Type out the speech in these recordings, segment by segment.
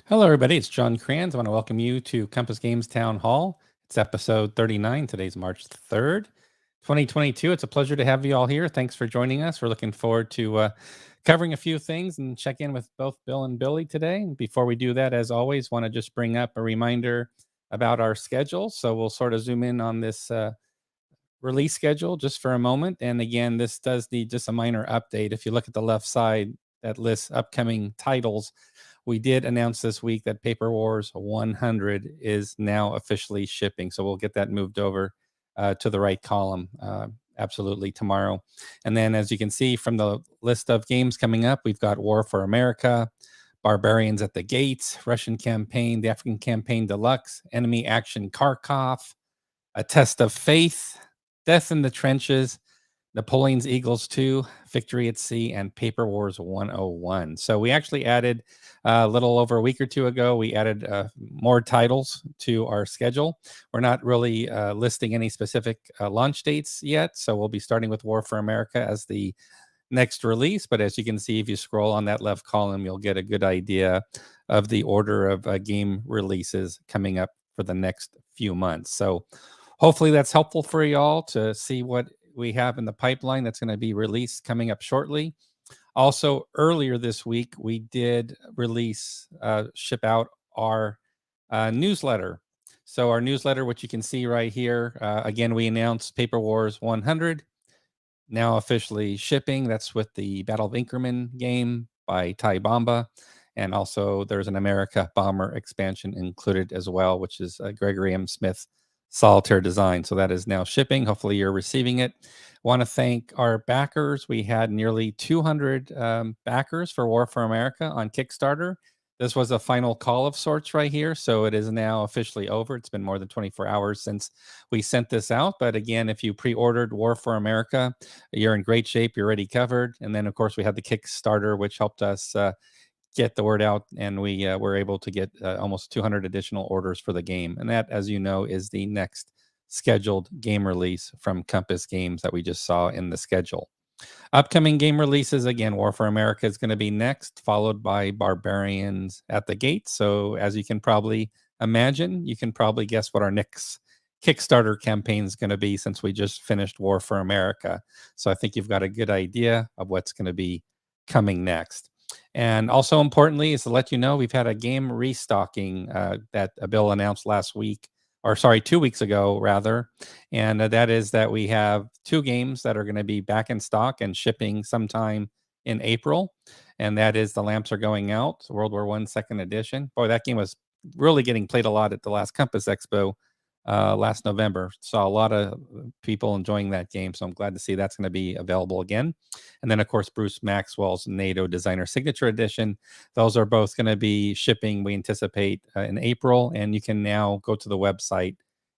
Hello, everybody. It's John Kranz. I want to welcome you to Compass Games Town Hall. It's episode 39. Today's March 3rd, 2022. It's a pleasure to have you all here. Thanks for joining us. We're looking forward to covering a few things and check in with both Bill and Billy today. Before we do that, as always, want to just bring up a reminder about our schedule. So we'll sort of zoom in on this release schedule just for a moment. And again, this does need just a minor update. If you look at the left side that lists upcoming titles, we did announce this week that Paper Wars 100 is now officially shipping. So we'll get that moved over to the right column absolutely tomorrow. And then as you can see from the list of games coming up, we've got War for America, Barbarians at the Gates, Russian Campaign, the African Campaign Deluxe, Enemy Action Kharkov, A Test of Faith, Death in the Trenches, Napoleon's Eagles 2, Victory at Sea, and Paper Wars 101. So we actually added a little over a week or two ago, we added more titles to our schedule. We're not really listing any specific launch dates yet. So we'll be starting with War for America as the next release. But as you can see, if you scroll on that left column, you'll get a good idea of the order of game releases coming up for the next few months. So hopefully that's helpful for y'all to see what we have in the pipeline that's going to be released coming up shortly. Also, earlier this week, we did release, ship out our newsletter. So our newsletter, which you can see right here, again, we announced Paper Wars 100, now officially shipping. That's with the Battle of Inkerman game by Tai Bamba. And also there's an America Bomber expansion included as well, which is Gregory M. Smith solitaire design. So that is now shipping. Hopefully you're receiving it. Want to thank our backers. We had nearly 200 backers for War for America on Kickstarter. This was a final call of sorts right here. So it is now officially over. It's been more than 24 hours since we sent this out. But again, if you pre-ordered War for America, you're in great shape. You're already covered. And then, of course, we had the Kickstarter, which helped us get the word out, and we were able to get almost 200 additional orders for the game. And that, as you know, is the next scheduled game release from Compass Games that we just saw in the schedule. Upcoming game releases, again, War for America is going to be next, followed by Barbarians at the Gate. So as you can probably imagine, you can probably guess what our next Kickstarter campaign is going to be, since we just finished War for America. So I think you've got a good idea of what's going to be coming next. And also importantly is to let you know we've had a game restocking that Bill announced last week, or sorry, 2 weeks ago rather. And that is that we have 2 games that are going to be back in stock and shipping sometime in April. And that is The Lamps Are Going Out, World War I Second Edition. Boy, that game was really getting played a lot at the last Compass Expo last November. Saw a lot of people enjoying that game, so I'm glad to see that's going to be available again. And then, of course, Bruce Maxwell's NATO Designer Signature Edition. Those are both going to be shipping, we anticipate, in April, and you can now go to the website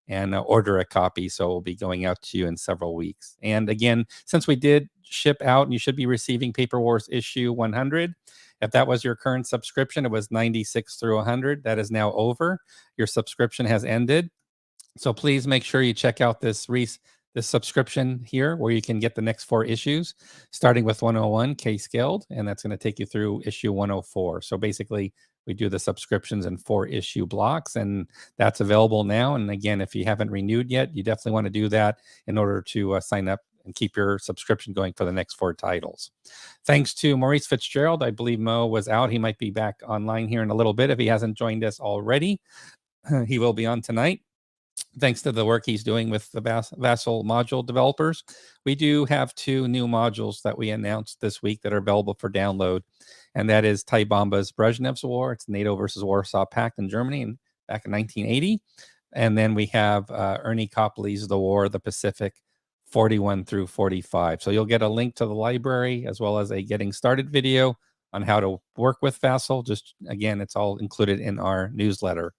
and order a copy, so it will be going out to you in several weeks. And again, since we did ship out, and you should be receiving Paper Wars issue 100, if that was your current subscription, it was 96 through 100. That is now over. Your subscription has ended. So please make sure you check out this subscription here, where you can get the next 4 issues, starting with 101 K-scaled, and that's going to take you through issue 104. So basically, we do the subscriptions in 4 issue blocks, and that's available now. And again, if you haven't renewed yet, you definitely want to do that in order to sign up and keep your subscription going for the next 4 titles. Thanks to Maurice Fitzgerald. I believe Mo was out. He might be back online here in a little bit if he hasn't joined us already. He will be on tonight. Thanks to the work he's doing with the Vassal module developers. We do have 2 new modules that we announced this week that are available for download, and that is Tai Bomba's Brezhnev's War. It's NATO versus Warsaw Pact in Germany back in 1980. And then we have Ernie Copley's The War of the Pacific, 41 through 45. So you'll get a link to the library as well as a getting started video on how to work with Vassal. Just again, it's all included in our newsletter.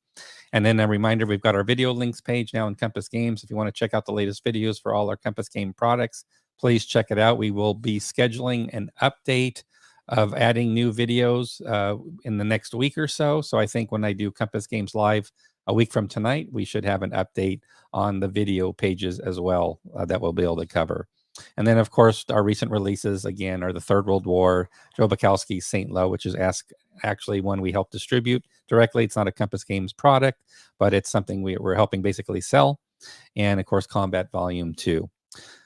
And then a reminder, we've got our video links page now in Compass Games. If you want to check out the latest videos for all our Compass Game products, please check it out. We will be scheduling an update of adding new videos in the next week or so. So I think when I do Compass Games Live a week from tonight, we should have an update on the video pages as well that we'll be able to cover. And then, of course, our recent releases, again, are the Third World War, Joe Bukowski's St. Lo, which is actually one we help distribute directly. It's not a Compass Games product, but it's something we're helping basically sell. And, of course, Combat Volume 2.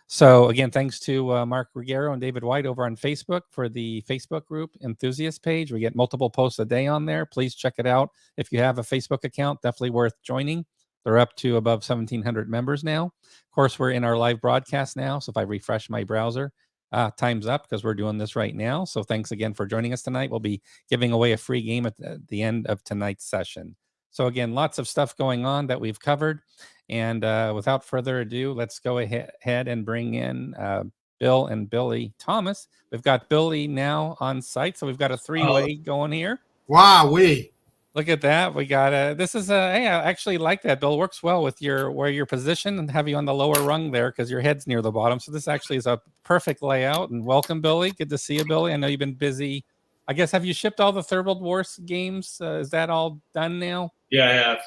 So, again, thanks to Mark Ruggiero and David White over on Facebook for the Facebook group enthusiast page. We get multiple posts a day on there. Please check it out. If you have a Facebook account, definitely worth joining. They're up to above 1,700 members now. Of course, we're in our live broadcast now. So if I refresh my browser, time's up because we're doing this right now. So thanks again for joining us tonight. We'll be giving away a free game at the end of tonight's session. So again, lots of stuff going on that we've covered. And without further ado, let's go ahead and bring in Bill and Billy Thomas. We've got Billy now on site. So we've got a 3-way going here. Wow, Look at that. We got this is hey, I actually like that. Bill, works well with where you're positioned and have you on the lower rung there because your head's near the bottom. So this actually is a perfect layout. And welcome, Billy. Good to see you, Billy. I know you've been busy. I guess, have you shipped all the Third World War games? Is that all done now? Yeah, I have.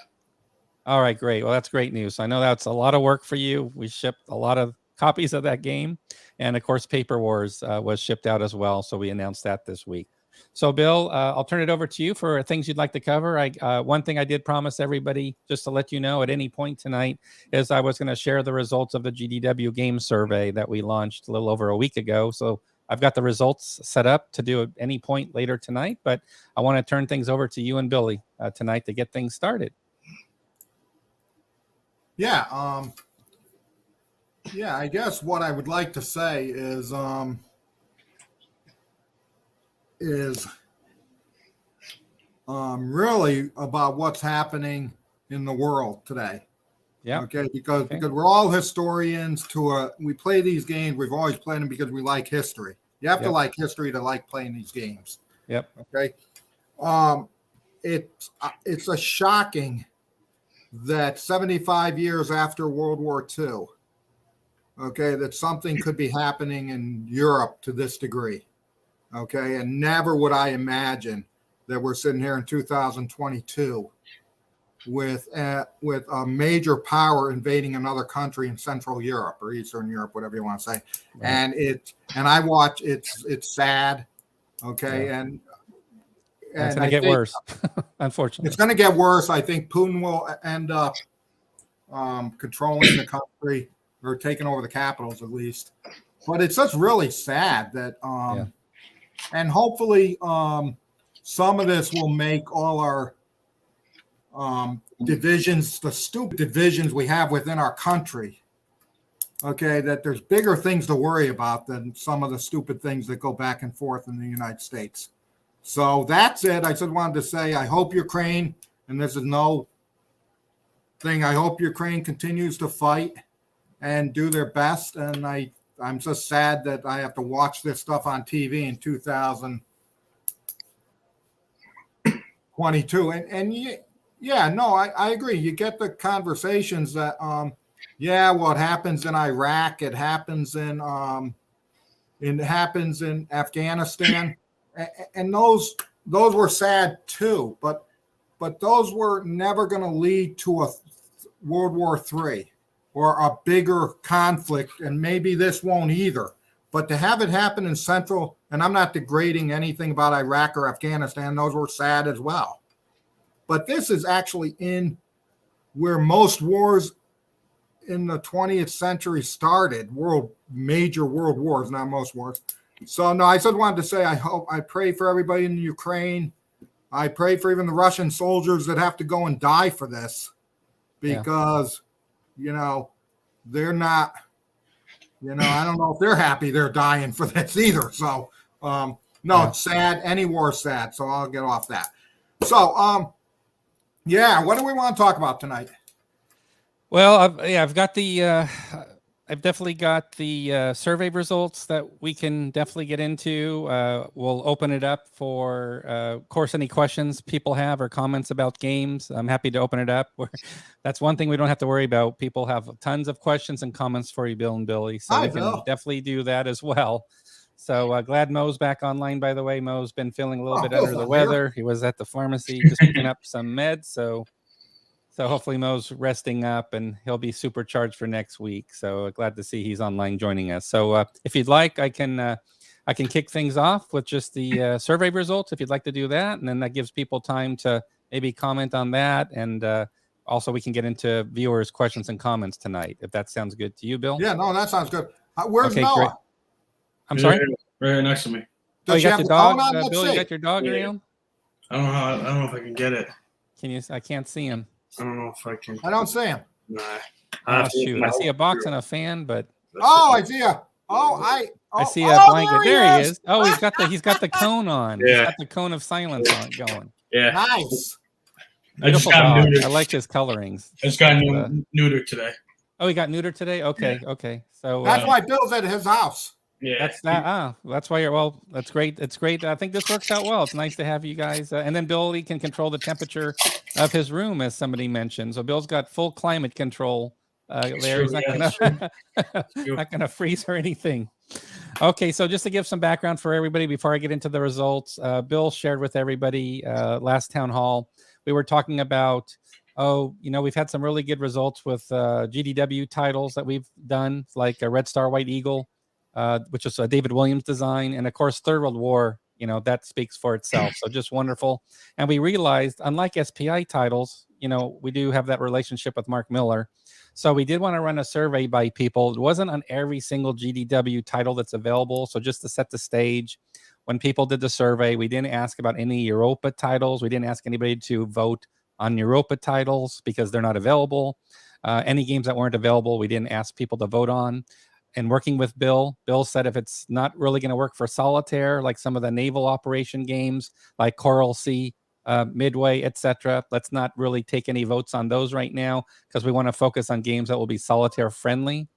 All right, great. Well, that's great news. I know that's a lot of work for you. We shipped a lot of copies of that game. And of course, Paper Wars was shipped out as well. So we announced that this week. So, Bill, I'll turn it over to you for things you'd like to cover. One thing I did promise everybody, just to let you know at any point tonight, is I was going to share the results of the GDW game survey that we launched a little over a week ago. So I've got the results set up to do at any point later tonight, but I want to turn things over to you and Billy tonight to get things started. Yeah. I guess what I would like to say is really about what's happening in the world today. Yeah. Okay, because we're all historians. We play these games. We've always played them because we like history. You have to like history to like playing these games. Yep. Okay. It's a shocking that 75 years after World War II, okay, that something could be happening in Europe to this degree. Okay, and never would I imagine that we're sitting here in 2022 with a major power invading another country in Central Europe or Eastern Europe, whatever you want to say. Right. And I watch it's sad. Okay, and it's going to get worse. Unfortunately, it's going to get worse. I think Putin will end up controlling the country or taking over the capitals at least. But it's just really sad that and hopefully some of this will make all our divisions, the stupid divisions we have within our country, okay, that there's bigger things to worry about than some of the stupid things that go back and forth in the United States. So that's it. I just wanted to say I hope Ukraine, and this is no thing, I hope Ukraine continues to fight and do their best. And I'm just sad that I have to watch this stuff on TV in 2022. And I agree. You get the conversations that, well, it happens in Iraq. It happens in Afghanistan. And those were sad too, but those were never going to lead to a World War III or a bigger conflict, and maybe this won't either. But to have it happen in Central, and I'm not degrading anything about Iraq or Afghanistan, those were sad as well. But this is actually in where most wars in the 20th century started, major world wars, not most wars. So no, I just wanted to say I pray for everybody in Ukraine. I pray for even the Russian soldiers that have to go and die for this, because they're not, I don't know if they're happy they're dying for this either. So it's sad. Any war is sad. So I'll get off that. So what do we want to talk about tonight? Well, I've got I've definitely got the survey results that we can definitely get into. We'll open it up for, of course, any questions people have or comments about games. I'm happy to open it up. That's one thing we don't have to worry about. People have tons of questions and comments for you, Bill and Billy. So we can definitely do that as well. So glad Mo's back online, by the way. Mo's been feeling a little bit under the weather. He was at the pharmacy just picking up some meds. So hopefully Mo's resting up and he'll be supercharged for next week. So glad to see he's online joining us. So if you'd like, I can kick things off with just the survey results if you'd like to do that. And then that gives people time to maybe comment on that. And also we can get into viewers' questions and comments tonight, if that sounds good to you, Bill. Yeah, no, that sounds good. Where's Noah? Great. I'm sorry? Right next to me. Oh, you got your dog? Bill, you got your dog around? I don't know if I can get it. I can't see him. I don't know if I can. I don't see him. Nah. Shoot. I see a box and a fan, but I see a I see a blanket. There he is. Oh, he's got the cone on. Yeah. He's got the cone of silence on going. Yeah. Nice. Beautiful dog. I like his colorings. I just got neutered today. Oh, he got neutered today? Okay, okay. So that's why Bill's at his house. Yeah. That's why that's great. It's great. I think this works out well. It's nice to have you guys. And then Billy can control the temperature of his room, as somebody mentioned. So Bill's got full climate control there. He's not gonna freeze or anything. Okay, so just to give some background for everybody before I get into the results, Bill shared with everybody last town hall. We were talking about, we've had some really good results with GDW titles that we've done, like a Red Star White Eagle, which is a David Williams design, and of course Third World War. That speaks for itself. So just wonderful. And we realized, unlike SPI titles, we do have that relationship with Mark Miller. So we did want to run a survey by people. It wasn't on every single GDW title that's available. So just to set the stage, when people did the survey, we didn't ask about any Europa titles. We didn't ask anybody to vote on Europa titles because they're not available. Any games that weren't available, we didn't ask people to vote on. And working with Bill said if it's not really going to work for solitaire, like some of the naval operation games like Coral Sea, Midway, etc. Let's not really take any votes on those right now because we want to focus on games that will be solitaire friendly.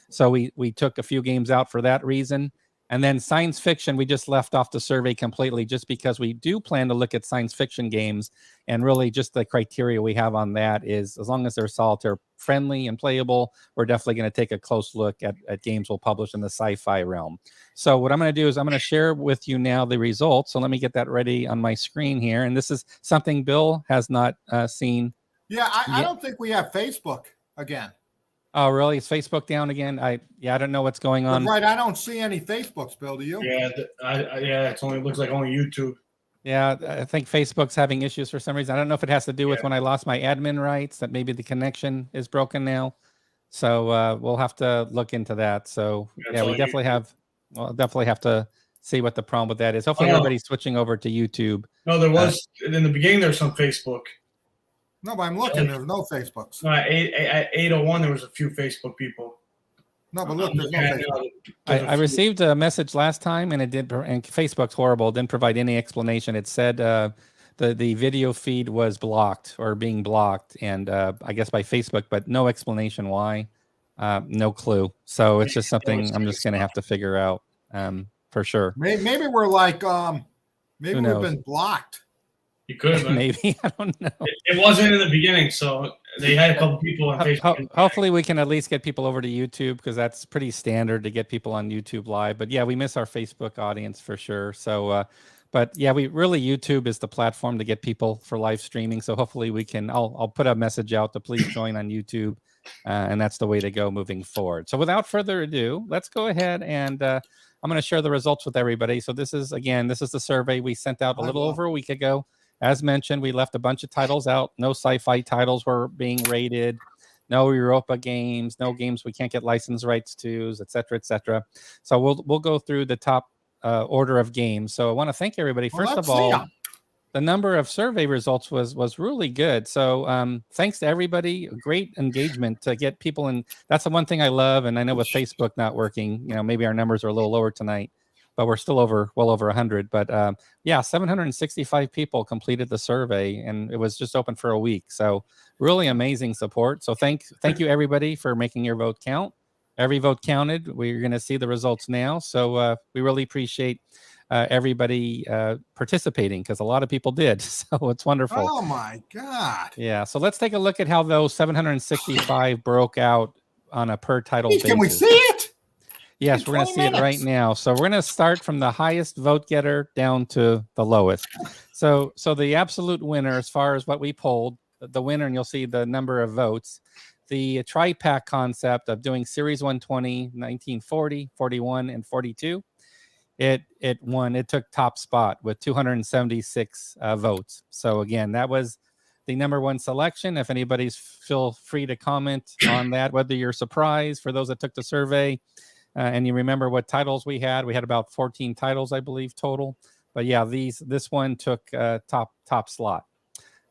So we took a few games out for that reason. And then science fiction, we just left off the survey completely just because we do plan to look at science fiction games. And really just the criteria we have on that is as long as they're solitaire friendly and playable, we're definitely going to take a close look at games we'll publish in the sci-fi realm. So what I'm going to do is I'm going to share with you now the results. So let me get that ready on my screen here. And this is something Bill has not seen. Yeah, I don't think we have Facebook again. Oh, really? Is Facebook down again? I don't know what's going on. Right, I don't see any Facebooks, Bill. Do you? Yeah, it's only looks like only YouTube. Yeah, I think Facebook's having issues for some reason. I don't know if it has to do with when I lost my admin rights, that maybe the connection is broken now. So we'll have to look into that. So yeah, we definitely have to see what the problem with that is. Hopefully everybody's switching over to YouTube. No, there was in the beginning. There was some Facebook. No, but I'm looking. There's no Facebooks. No, at 8:01, there was a few Facebook people. No, but look, there's no Facebook. I received a message last time, and and Facebook's horrible. It didn't provide any explanation. It said the video feed was blocked or being blocked, and I guess by Facebook, but no explanation why. No clue. So it's just something I'm just going to have to figure out for sure. Maybe we're like maybe we've been blocked. You could have maybe. I don't know. It wasn't in the beginning, so they had a couple people on Facebook. Hopefully we can at least get people over to YouTube because that's pretty standard to get people on YouTube Live. But yeah, we miss our Facebook audience for sure. So, but yeah, YouTube is the platform to get people for live streaming. So hopefully we can. I'll put a message out to please join on YouTube, and that's the way to go moving forward. So without further ado, let's go ahead and I'm going to share the results with everybody. So this is the survey we sent out a little over a week ago. As mentioned, we left a bunch of titles out. No sci-fi titles were being rated. No Europa games. No games we can't get license rights to, et cetera, et cetera. So we'll go through the top order of games. So I want to thank everybody. First of all, the number of survey results was really good. So thanks to everybody. Great engagement to get people in. That's the one thing I love. And I know with Facebook not working, maybe our numbers are a little lower tonight, but we're still well over 100. But yeah, 765 people completed the survey, and it was just open for a week. So really amazing support. So thank you everybody for making your vote count. Every vote counted. We're going to see the results now. So we really appreciate everybody participating because a lot of people did. So it's wonderful. Oh my God. Yeah. So let's take a look at how those 765 broke out on a per title basis. Can we see it? Yes, we're going to see it right now. So we're going to start from the highest vote getter down to the lowest. So the absolute winner, as far as what we polled, the winner, and you'll see the number of votes, the tri-pack concept of doing Series 120, 1940, 41, and 42, it won. It took top spot with 276 votes. So again, that was the number one selection. If anybody's, feel free to comment on that, whether you're surprised for those that took the survey. And you remember what titles we had. We had about 14 titles, I believe, total. But yeah, this one took top slot.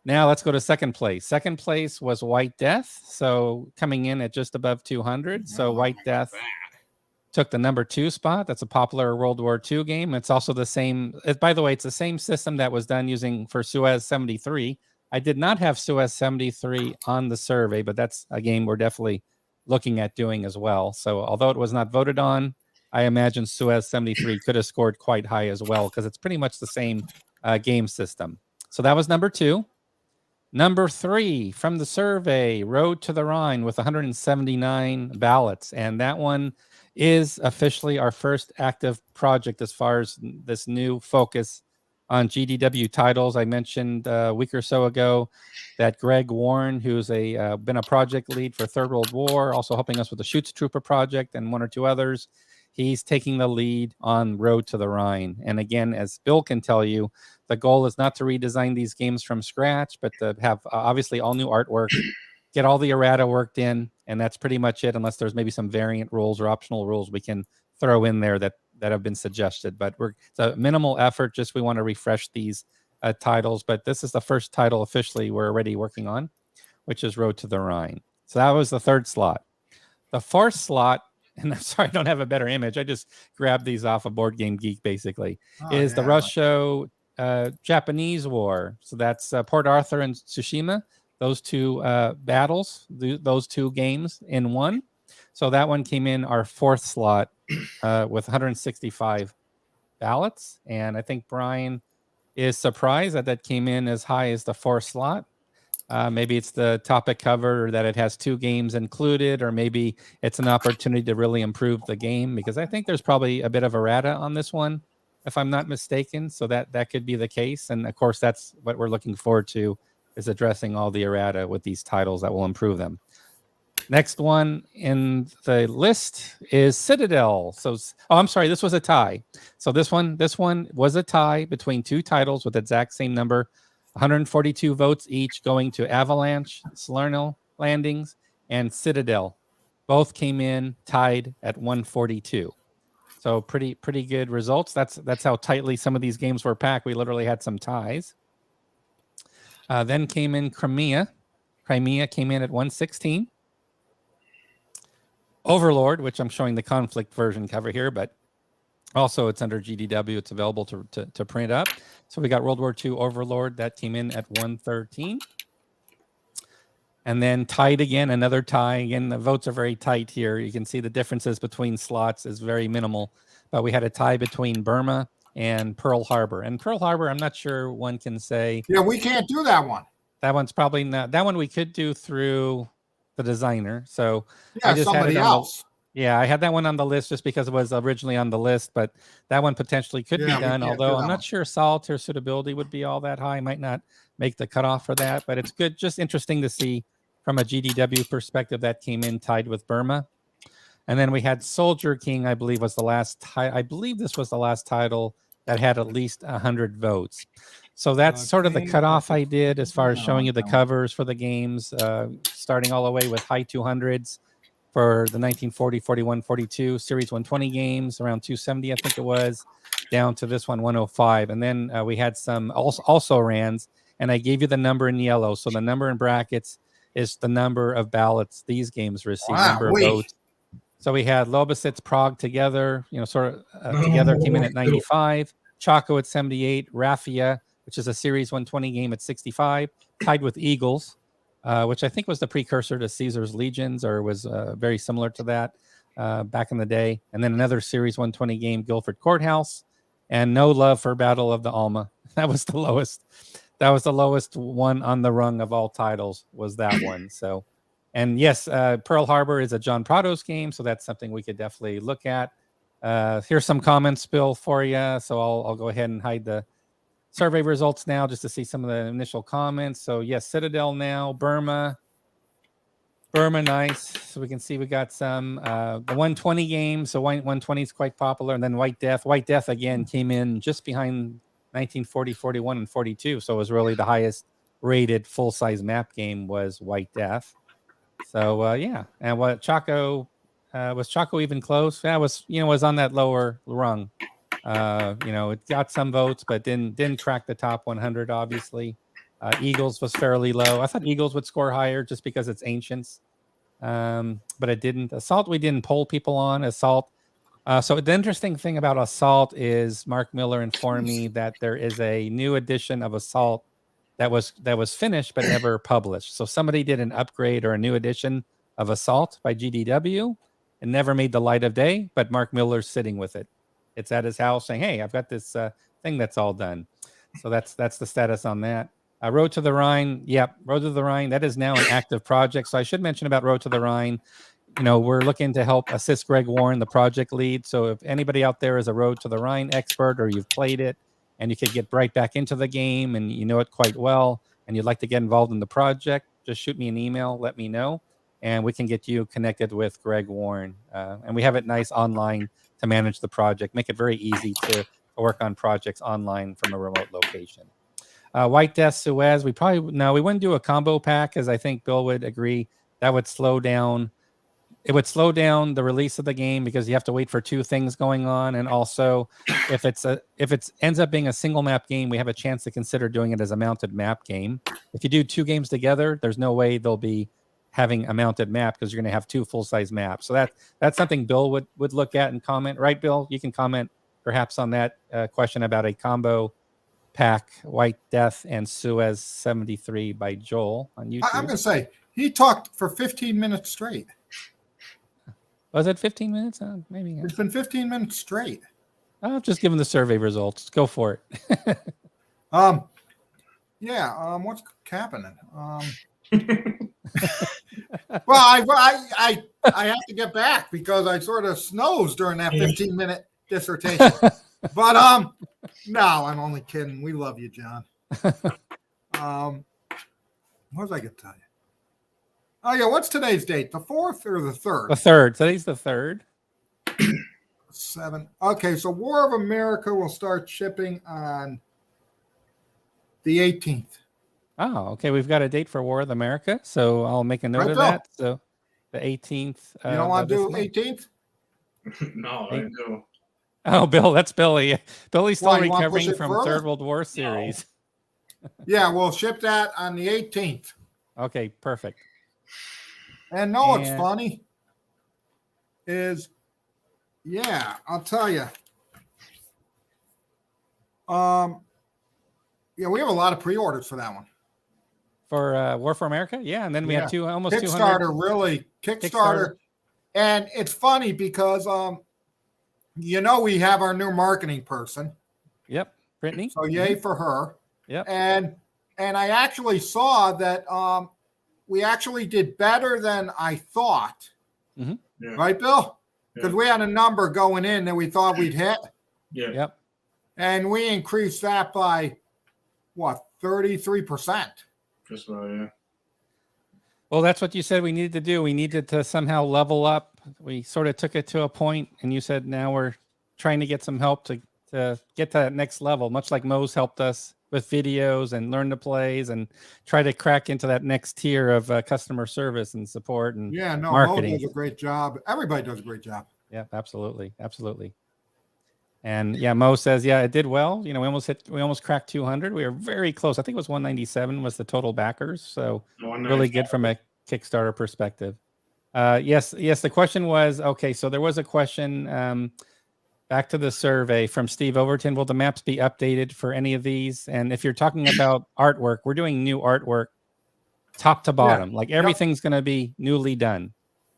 Now let's go to second place. Second place was White Death. So coming in at just above 200. So White Death took the number 2 spot. That's a popular World War II game. It's also the same. By the way, it's the same system that was done using for Suez 73. I did not have Suez 73 on the survey, but that's a game we're definitely looking at doing as well. So although it was not voted on, I imagine Suez 73 could have scored quite high as well because it's pretty much the same game system. So that was number 2. Number 3 from the survey, Road to the Rhine with 179 ballots. And that one is officially our first active project as far as this new focus on GDW titles. I mentioned a week or so ago that Greg Warren, who's been a project lead for Third World War, also helping us with the Shoots Trooper project and one or two others, he's taking the lead on Road to the Rhine. And again, as Bill can tell you, the goal is not to redesign these games from scratch, but to have obviously all new artwork, get all the errata worked in, and that's pretty much it, unless there's maybe some variant rules or optional rules we can throw in there that have been suggested. But it's a minimal effort, just we want to refresh these titles. But this is the first title officially we're already working on, which is Road to the Rhine. So that was the third slot. The fourth slot, and I'm sorry I don't have a better image, I just grabbed these off of Board Game Geek basically, is the Rush Show Japanese War. So that's Port Arthur and Tsushima. Those two battles, those two games in one. So that one came in our fourth slot with 165 ballots. And I think Brian is surprised that came in as high as the fourth slot. Maybe it's the topic cover, or that it has two games included, or maybe it's an opportunity to really improve the game, because I think there's probably a bit of errata on this one, if I'm not mistaken. So that could be the case. And of course, that's what we're looking forward to, is addressing all the errata with these titles that will improve them. Next one in the list is Citadel. So, I'm sorry, this was a tie. So this one was a tie between two titles with the exact same number, 142 votes each, going to Avalanche, Salerno Landings, and Citadel. Both came in tied at 142. So pretty good results. That's how tightly some of these games were packed. We literally had some ties. Then came in Crimea. Crimea came in at 116. Overlord, which I'm showing the conflict version cover here, but also it's under GDW. It's available to print up. So we got World War II Overlord. That came in at 113. And then tied again, another tie. Again, the votes are very tight here. You can see the differences between slots is very minimal. But we had a tie between Burma and Pearl Harbor. And Pearl Harbor, I'm not sure one can say. Yeah, we can't do that one. That one's probably not. That one we could do through the designer. So yeah, I just somebody had it else. Yeah, I had that one on the list just because it was originally on the list, but that one potentially could be done. Although I'm not sure solitaire suitability would be all that high. Might not make the cutoff for that, but it's good. Just interesting to see from a GDW perspective that came in tied with Burma. And then we had Soldier King, I believe was the last. I believe this was the last title that had at least 100 votes. So that's sort of the cutoff I did as far as showing you the covers for the games, starting all the way with high 200s for the 1940, 41, 42 Series 120 games, around 270, I think it was, down to this one, 105. And then we had some also rans, and I gave you the number in yellow. So the number in brackets is the number of ballots these games received, number of votes. So we had Lobositz, Prague together, sort of together came in at 95, Chaco at 78, Raffia, which is a Series 120 game, at 65, tied with Eagles, which I think was the precursor to Caesar's Legions, or was very similar to that back in the day. And then another Series 120 game, Guilford Courthouse, and No Love for Battle of the Alma. That was the lowest. That was the lowest one on the rung of all titles, was that one. So, and yes, Pearl Harbor is a John Prados game, so that's something we could definitely look at. Here's some comments, Bill, for you. So I'll go ahead and hide the survey results now just to see some of the initial comments. So yes, Citadel now, Burma, nice. So we can see we got some, the 120 game. So 120 is quite popular. And then White Death. White Death, again, came in just behind 1940, 41, and 42. So it was really the highest rated full-size map game was White Death. So yeah. And what Chaco, was Chaco even close? Yeah, was on that lower rung. It got some votes, but didn't crack the top 100, obviously. Eagles was fairly low. I thought Eagles would score higher just because it's Ancients, but it didn't. Assault, we didn't poll people on. Assault. So the interesting thing about Assault is Mark Miller informed me that there is a new edition of Assault that was finished but never published. So somebody did an upgrade or a new edition of Assault by GDW and never made the light of day, but Mark Miller's sitting with it. It's at his house saying, hey, I've got this thing that's all done. So that's the status on that. Road to the Rhine. Yep, Road to the Rhine. That is now an active project. So I should mention about Road to the Rhine. We're looking to help assist Greg Warren, the project lead. So if anybody out there is a Road to the Rhine expert, or you've played it and you could get right back into the game and you know it quite well and you'd like to get involved in the project, just shoot me an email, let me know, and we can get you connected with Greg Warren. And we have it nice online to manage the project, make it very easy to work on projects online from a remote location. White Death Suez, we wouldn't do a combo pack, as I think Bill would agree that would slow down. It would slow down the release of the game because you have to wait for two things going on. And also, if it ends up being a single map game, we have a chance to consider doing it as a mounted map game. If you do two games together, there's no way they'll be having a mounted map because you're going to have two full-size maps. So that's something Bill would look at and comment. Right, Bill? You can comment perhaps on that question about a combo Pack, White Death, and Suez 73 by Joel on YouTube. I'm going to say he talked for 15 minutes straight. Was it 15 minutes? Maybe. It's been 15 minutes straight. I'll just give him the survey results. Go for it. What's happening? Well, I have to get back because I sort of snoozed during that 15-minute dissertation. But no, I'm only kidding. We love you, John. What was I going to tell you? Oh yeah, what's today's date? The 4th or the 3rd? The 3rd. Today's the 3rd. 7. Okay, so War of America will start shipping on the 18th. Oh, okay. We've got a date for War of America, so I'll make a note of that. So the 18th. You don't want to do 18th? No, I do. Oh, Bill, that's Billy. Billy's still Why, you wanna recovering push it from further? Third World War series. Yeah, we'll ship that on the 18th. Okay, perfect. And know what's funny is, yeah, I'll tell you. Yeah, we have a lot of pre-orders for that one. For War for America? Yeah, and then we had almost 200. Kickstarter, really. Kickstarter. And it's funny because, we have our new marketing person. Yep, Brittany. So yay for her. Yep. And I actually saw that we actually did better than I thought. Mm-hmm. Yeah. Right, Bill? Because we had a number going in that we thought we'd hit. Yeah. Yep. And we increased that by, 33%. Just about, yeah. Well, that's what you said we needed to do. We needed to somehow level up. We sort of took it to a point, and you said now we're trying to get some help to get to that next level, much like Mo's helped us with videos and learn the plays and try to crack into that next tier of customer service and support and marketing. Mo does a great job. Everybody does a great job. Yeah, absolutely. Absolutely. And yeah, Mo says, yeah, it did well. We almost cracked 200. We were very close. I think it was 197 was the total backers. So really good from a Kickstarter perspective. Yes. The question was, okay, so there was a question back to the survey from Steve Overton. Will the maps be updated for any of these? And if you're talking about artwork, we're doing new artwork top to bottom. Like everything's going to be newly done.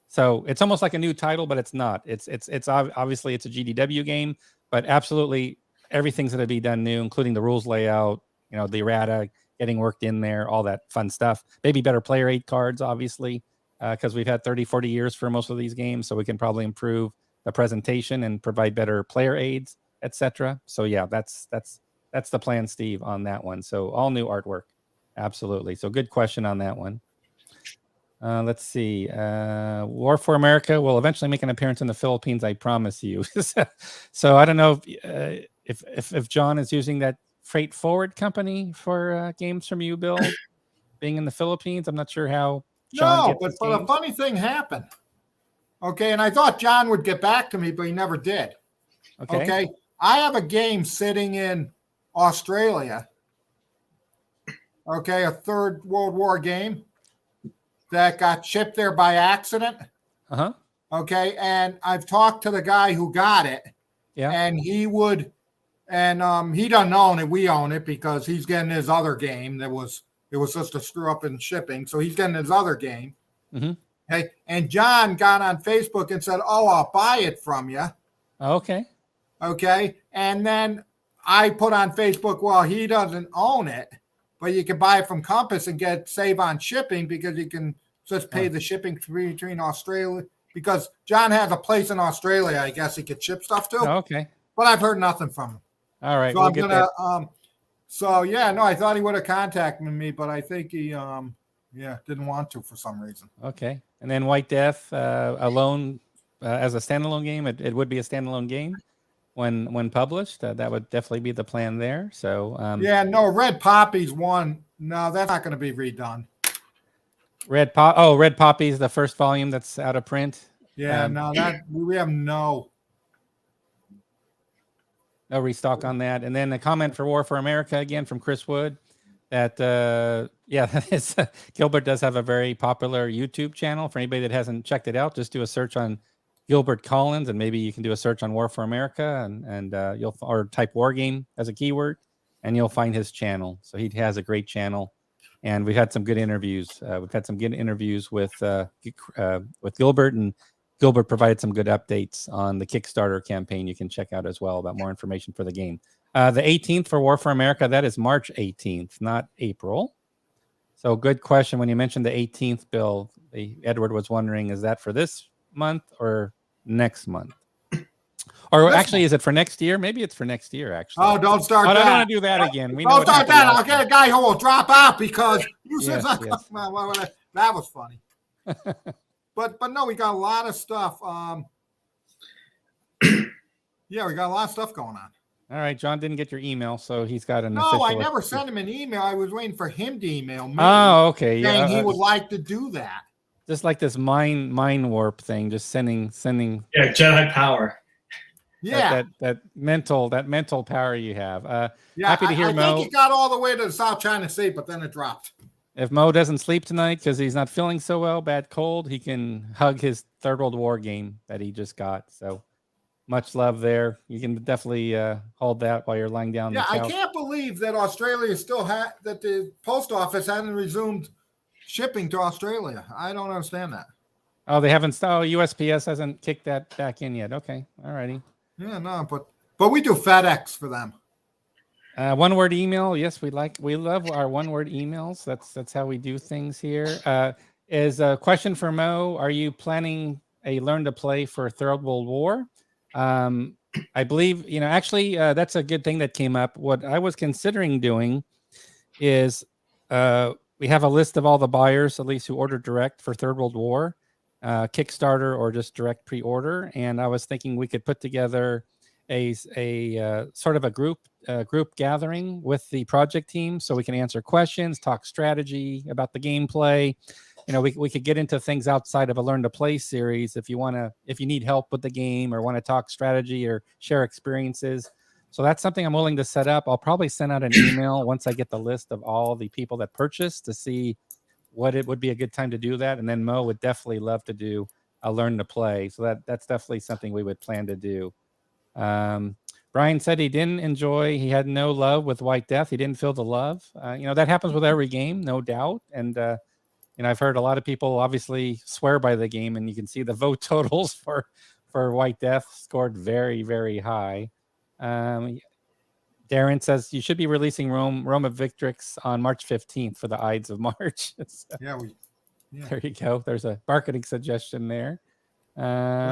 So it's almost like a new title, but it's not. It's obviously it's a GDW game, but absolutely everything's going to be done new, including the rules layout, the errata getting worked in there, all that fun stuff. Maybe better player aid cards, obviously, because we've had 30, 40 years for most of these games. So we can probably improve the presentation and provide better player aids, etc. So yeah, that's the plan, Steve, on that one. So all new artwork. Absolutely. So good question on that one. Let's see. War for America will eventually make an appearance in the Philippines, I promise you. So I don't know if John is using that freight forward company for games from you, Bill, being in the Philippines. I'm not sure how John gets but a funny thing happened. Okay, and I thought John would get back to me, but he never did. Okay. I have a game sitting in Australia. Okay, a Third World War game that got shipped there by accident. Uh-huh. Okay, and I've talked to the guy who got it. Yeah. And he would, and he doesn't own it. We own it because he's getting his other game it was just a screw up in shipping. So he's getting his other game. Mm-hmm. Okay. And John got on Facebook and said, "Oh, I'll buy it from you." Okay. Okay. And then I put on Facebook, well, he doesn't own it, but you can buy it from Compass and save on shipping because you can just pay the shipping between Australia. Because John has a place in Australia, I guess he could ship stuff to. Oh, okay. But I've heard nothing from him. All right. So I'm gonna. I thought he would have contacted me, but I think he, didn't want to for some reason. Okay. And then White Death alone as a standalone game. It would be a standalone game when published. That would definitely be the plan there. So Red Poppy's one. No, that's not going to be redone. Red Poppy is the first volume that's out of print. Yeah, we have no restock on that. And then a comment for War for America again from Chris Wood that Gilbert does have a very popular YouTube channel. For anybody that hasn't checked it out, just do a search on Gilbert Collins, and maybe you can do a search on War for America and you'll type war game as a keyword, and you'll find his channel. So he has a great channel, and we've had some good interviews. We've had some good interviews with Gilbert, and Gilbert provided some good updates on the Kickstarter campaign you can check out as well about more information for the game. The 18th for War for America, that is March 18th, not April. So good question. When you mentioned the 18th, Bill, Edward was wondering, is that for this month or next month? Or actually, is it for next year? Maybe it's for next year, actually. Oh, don't start that. I don't want to do that again. We know Don't what start happened that. last I'll get time. a guy who will drop out because you said Yes, yes. that was funny. But no, we got a lot of stuff. Yeah, we got a lot of stuff going on. All right, John didn't get your email, so he's got an No, official. I never sent him an email. I was waiting for him to email me. Oh, okay. Saying Yeah, he would like to do that. just like this mind warp thing, just sending. Yeah, Jedi power. Yeah, that mental power you have. yeah. Happy to hear I Mo. think he got all the way to the South China Sea, but then it dropped. If Mo doesn't sleep tonight because he's not feeling so well, bad cold, he can hug his Third World War game that he just got. So much love there. You can definitely hold that while you're lying down. Yeah, on the I couch. can't believe that Australia still that the post office hasn't resumed shipping to Australia. I don't understand that. Oh, they haven't. Oh, USPS hasn't kicked that back in yet. Okay, all righty. Yeah, no, but we do FedEx for them. One word email. Yes, we love our one word emails. That's how we do things here. Is a question for Mo. Are you planning a learn to play for Third World War? I believe, actually, that's a good thing that came up. What I was considering doing is we have a list of all the buyers, at least who ordered direct for Third World War, Kickstarter or just direct pre-order. And I was thinking we could put together a sort of a group gathering with the project team so we can answer questions, talk strategy about the gameplay. We could get into things outside of a learn to play series if you need help with the game or want to talk strategy or share experiences. So that's something I'm willing to set up. I'll probably send out an email once I get the list of all the people that purchased to see what it would be a good time to do that. And then Mo would definitely love to do a learn to play. So that's definitely something we would plan to do. Brian said he had no love with White Death. He didn't feel the love. That happens with every game, no doubt. And, I've heard a lot of people obviously swear by the game, and you can see the vote totals for White Death scored very, very high. Darren says you should be releasing Rome of Victrix on March 15th for the Ides of March. So, Yeah, there you go. There's a marketing suggestion there. yeah,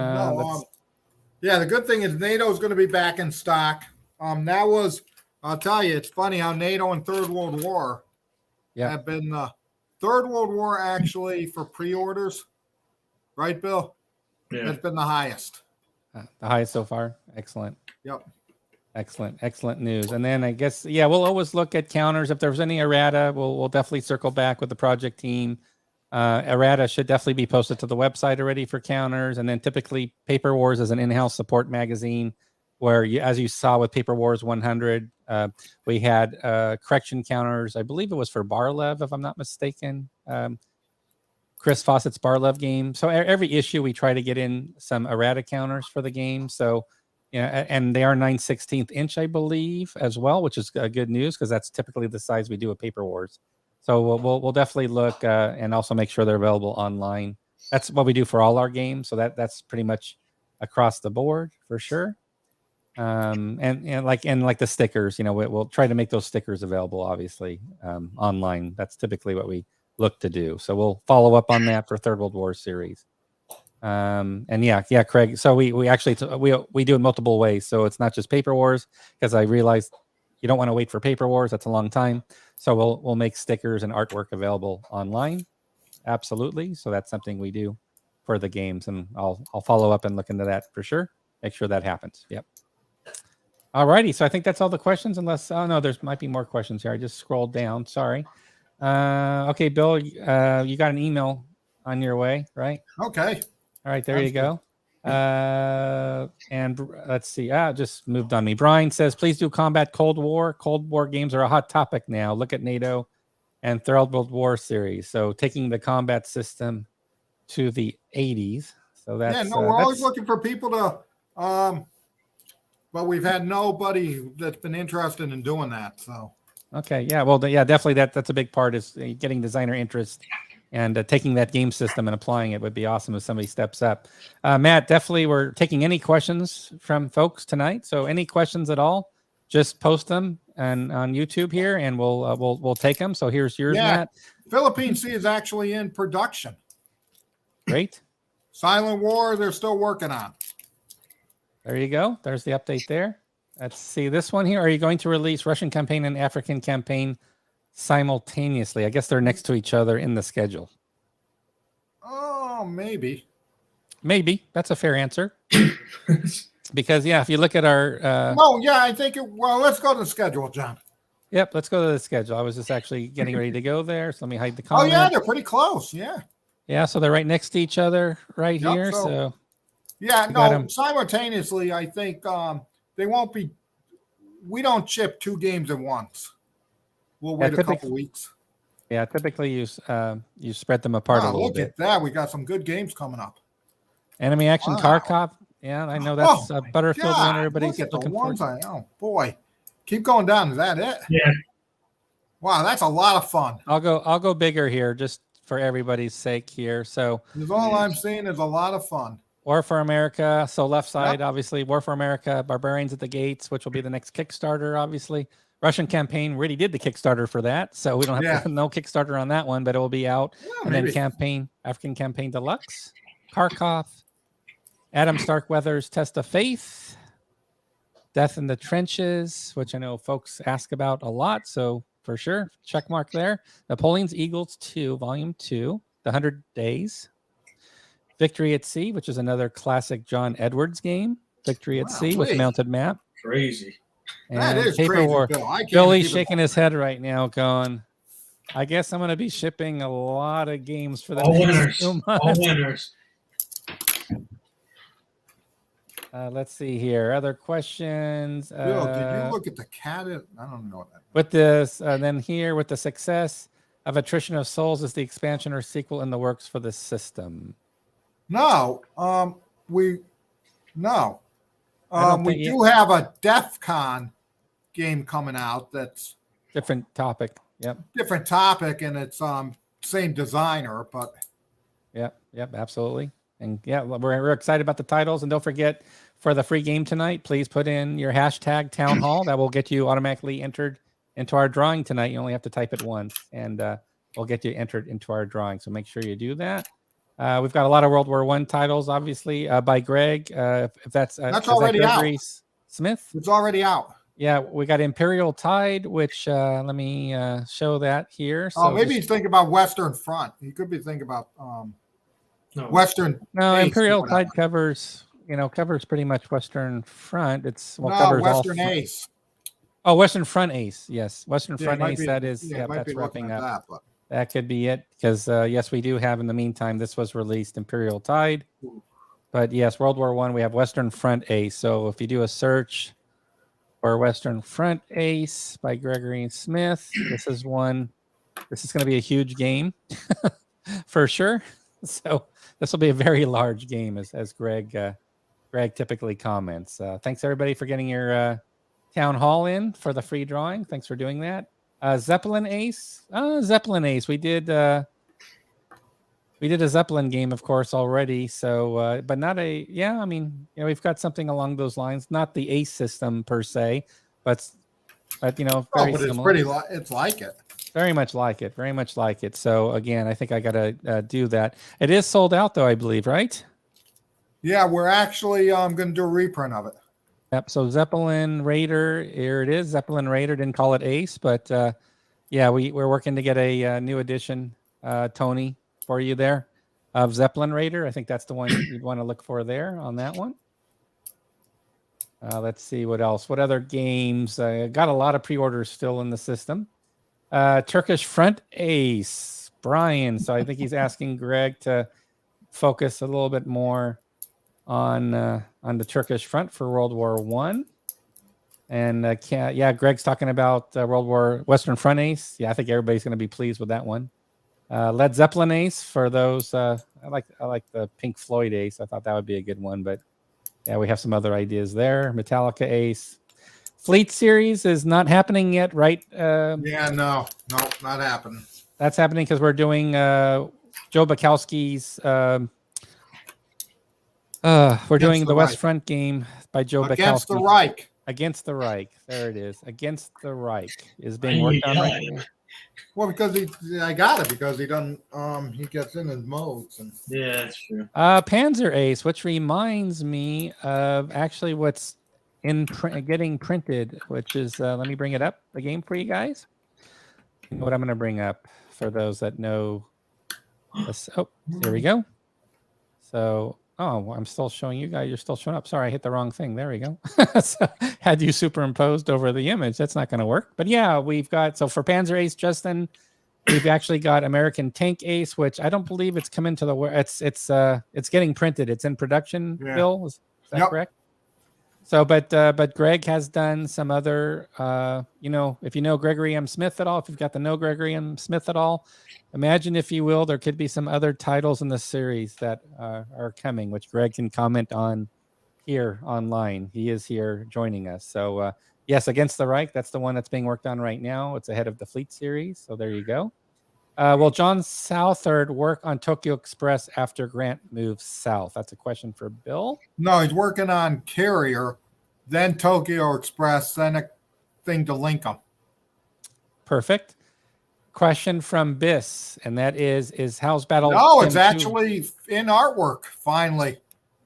the good thing is NATO is going to be back in stock. I'll tell you, it's funny how NATO and Third World War have been Third World War actually for pre-orders, right, Bill? Yeah. Has been the highest. The highest so far. Excellent. Yep. Excellent news. And then I guess, we'll always look at counters. If there's any errata, we'll definitely circle back with the project team. Errata should definitely be posted to the website already for counters. And then typically Paper Wars is an in-house support magazine where as you saw with Paper Wars 100, we had correction counters. I believe it was for Barlev, if I'm not mistaken. Chris Fawcett's Barlev game. So every issue we try to get in some errata counters for the game. So, and they are 9/16 inch, I believe, as well, which is good news because that's typically the size we do with Paper Wars. So we'll definitely look and also make sure they're available online. That's what we do for all our games. So that's pretty much across the board for sure. And like the stickers, we'll try to make those stickers available, obviously, online. That's typically what we look to do. So we'll follow up on that for Third World War series. And Craig. So we actually we do it multiple ways. So it's not just Paper Wars, because I realized you don't want to wait for Paper Wars. That's a long time. So we'll make stickers and artwork available online. Absolutely. So that's something we do for the games, and I'll follow up and look into that for sure. Make sure that happens. Yep. All righty. So I think that's all the questions, unless, no, there might be more questions here. I just scrolled down. Sorry. Okay, Bill, you got an email on your way, right? Okay. All right, there you go. And let's see. Just moved on me. Brian says, please do combat Cold War. Cold War games are a hot topic now. Look at NATO and Third World War series. So taking the combat system to the 80s. So that's we're always looking for people to but we've had nobody that's been interested in doing that. So Okay, yeah, well, yeah, definitely that's a big part is getting designer interest and taking that game system and applying it would be awesome if somebody steps up. Matt, definitely we're taking any questions from folks tonight. So any questions at all, just post them and on YouTube here, and we'll take them. So here's yours, yeah, Matt. Philippine Sea is actually in production. Great. Silent War, they're still working on. There you go. There's the update there. Let's see this one here. Are you going to release Russian campaign and African campaign simultaneously? I guess they're next to each other in the schedule. Oh, maybe. Maybe. That's a fair answer. Because, yeah, if you look at our... no, yeah, I think well, let's go to the schedule, John. Yep, let's go to the schedule. I was just actually getting ready to go there, so let me hide the Oh, comment. yeah, they're pretty close, yeah. Yeah, so they're right next to each other right Yep, here. so- So Yeah, got 'em. no, simultaneously, I think they won't be. We don't ship 2 games at once. We'll wait a couple weeks. yeah, typically you spread them apart a Oh, little look bit. at that. We got some good games coming up. Enemy Action Wow. Kharkov. Yeah, I know that's a Butterfield one. Everybody's look at the looking for. ones oh, boy. Keep going down. Is that it? Yeah. Wow, that's a lot of fun. I'll go bigger here just for everybody's sake here. So Because all I'm seeing is a lot of fun. War for America. So left side, obviously, War for America, Barbarians at the Gates, which will be the next Kickstarter, obviously. Russian campaign, we already did the Kickstarter for that. So we don't have no Kickstarter on that one, but it will be out. Yeah, And maybe. then campaign, African campaign deluxe, Kharkov, Adam Starkweather's Test of Faith, Death in the Trenches, which I know folks ask about a lot. So for sure, check mark there. Napoleon's Eagles 2, Volume 2, The 100 Days. Victory at Sea, which is another classic John Edwards game. Victory at Sea with mounted map. Crazy. And That is Paper crazy, War. Bill. I can't Billy's keep it- shaking his head right now, going, I guess I'm going to be shipping a lot of games for the All next winners. 2 All months. winners. Let's see here. Other questions. Bill, did you look at the cat? I don't know that. With this, then here with the success of Attrition of Souls, is the expansion or sequel in the works for the system? No, we don't we think do have a DEF CON game coming out that's Different topic. Yep. different topic and it's same designer, but Yep. Absolutely. And yeah, we're excited about the titles. And don't forget, for the free game tonight, please put in your hashtag town hall. That will get you automatically entered into our drawing tonight. You only have to type it once, and we'll get you entered into our drawing. So make sure you do that. We've got a lot of World War I titles, obviously, by Greg. If that's already out. Gregory Smith. it's already out. Yeah, we got Imperial Tide, which let me show that here. So Maybe he's thinking about Western Front. He could be thinking about No. Western. no, Ace, Imperial whatever. Tide covers pretty much Western Front. It's No, covers Western all. Ace. Oh, Western Front Ace. Yes, Western Yeah, Front might Ace. be- That is, yeah, yeah, might that's be looking wrapping at up. that, but That could be it, because yes, we do have in the meantime. This was released Imperial Tide, but yes, World War I. We have Western Front Ace. So if you do a search for Western Front Ace by Gregory Smith, this is one. This is going to be a huge game for sure. So this will be a very large game, as Greg typically comments. Thanks everybody for getting your town hall in for the free drawing. Thanks for doing that. Zeppelin Ace. Zeppelin Ace. We did a Zeppelin game, of course, already. So, but not a. Yeah, I mean, we've got something along those lines. Not the Ace system per se, but very but it's similar. it's like it. Very much like it. Very much like it. So again, I think I got to do that. It is sold out, though, I believe, right? Yeah, we're actually going to do a reprint of it. Yep. So Zeppelin Raider, here it is. Zeppelin Raider, didn't call it Ace, but yeah, we're working to get a new edition, Tony, for you there of Zeppelin Raider. I think that's the one you'd want to look for there on that one. Let's see what else. What other games? Got a lot of pre-orders still in the system. Turkish Front Ace, Brian. So I think he's asking Greg to focus a little bit more on the Turkish front for World War I. And Greg's talking about Western Front Ace. Yeah, I think everybody's going to be pleased with that one. Led Zeppelin Ace for those. I like the Pink Floyd Ace. I thought that would be a good one, but Yeah, we have some other ideas there. Metallica Ace. Fleet Series is not happening yet, right? Yeah, no, not happening. That's happening because we're doing Joe Bukowski's. We're doing the West Reich. Front game by Joe Against Bukowski. the Reich. Against the Reich. There it is. Against the Reich is Why being you worked on right yelling? now. Well, because I got it because he doesn't. He gets in his modes and. Yeah, that's true. Panzer Ace, which reminds me of actually what's in getting printed, which is let me bring it up the game for you guys. You know what I'm going to bring up for those that know this. Oh, there we go. So, oh, I'm still showing you guys. You're still showing up. Sorry, I hit the wrong thing. There we go. So, had you superimposed over the image. That's not going to work. But yeah, we've got, so for Panzer Ace, Justin, we've actually got American Tank Ace, which I don't believe it's come into the, it's getting printed. It's in production, Yeah. Bill. Is that correct? So, but Greg has done some other, if you know Gregory M. Smith at all, if you've got the know Gregory M. Smith at all, imagine, if you will, there could be some other titles in the series that are coming, which Greg can comment on here online. He is here joining us. So, yes, Against the Reich, that's the one that's being worked on right now. It's ahead of the Fleet series. So there you go. Will John Southard work on Tokyo Express after Grant moves south? That's a question for Bill. No, he's working on Carrier, then Tokyo Express, then a thing to link them. Perfect. Question from Biss, and that is how's Battle? No, it's actually in artwork finally.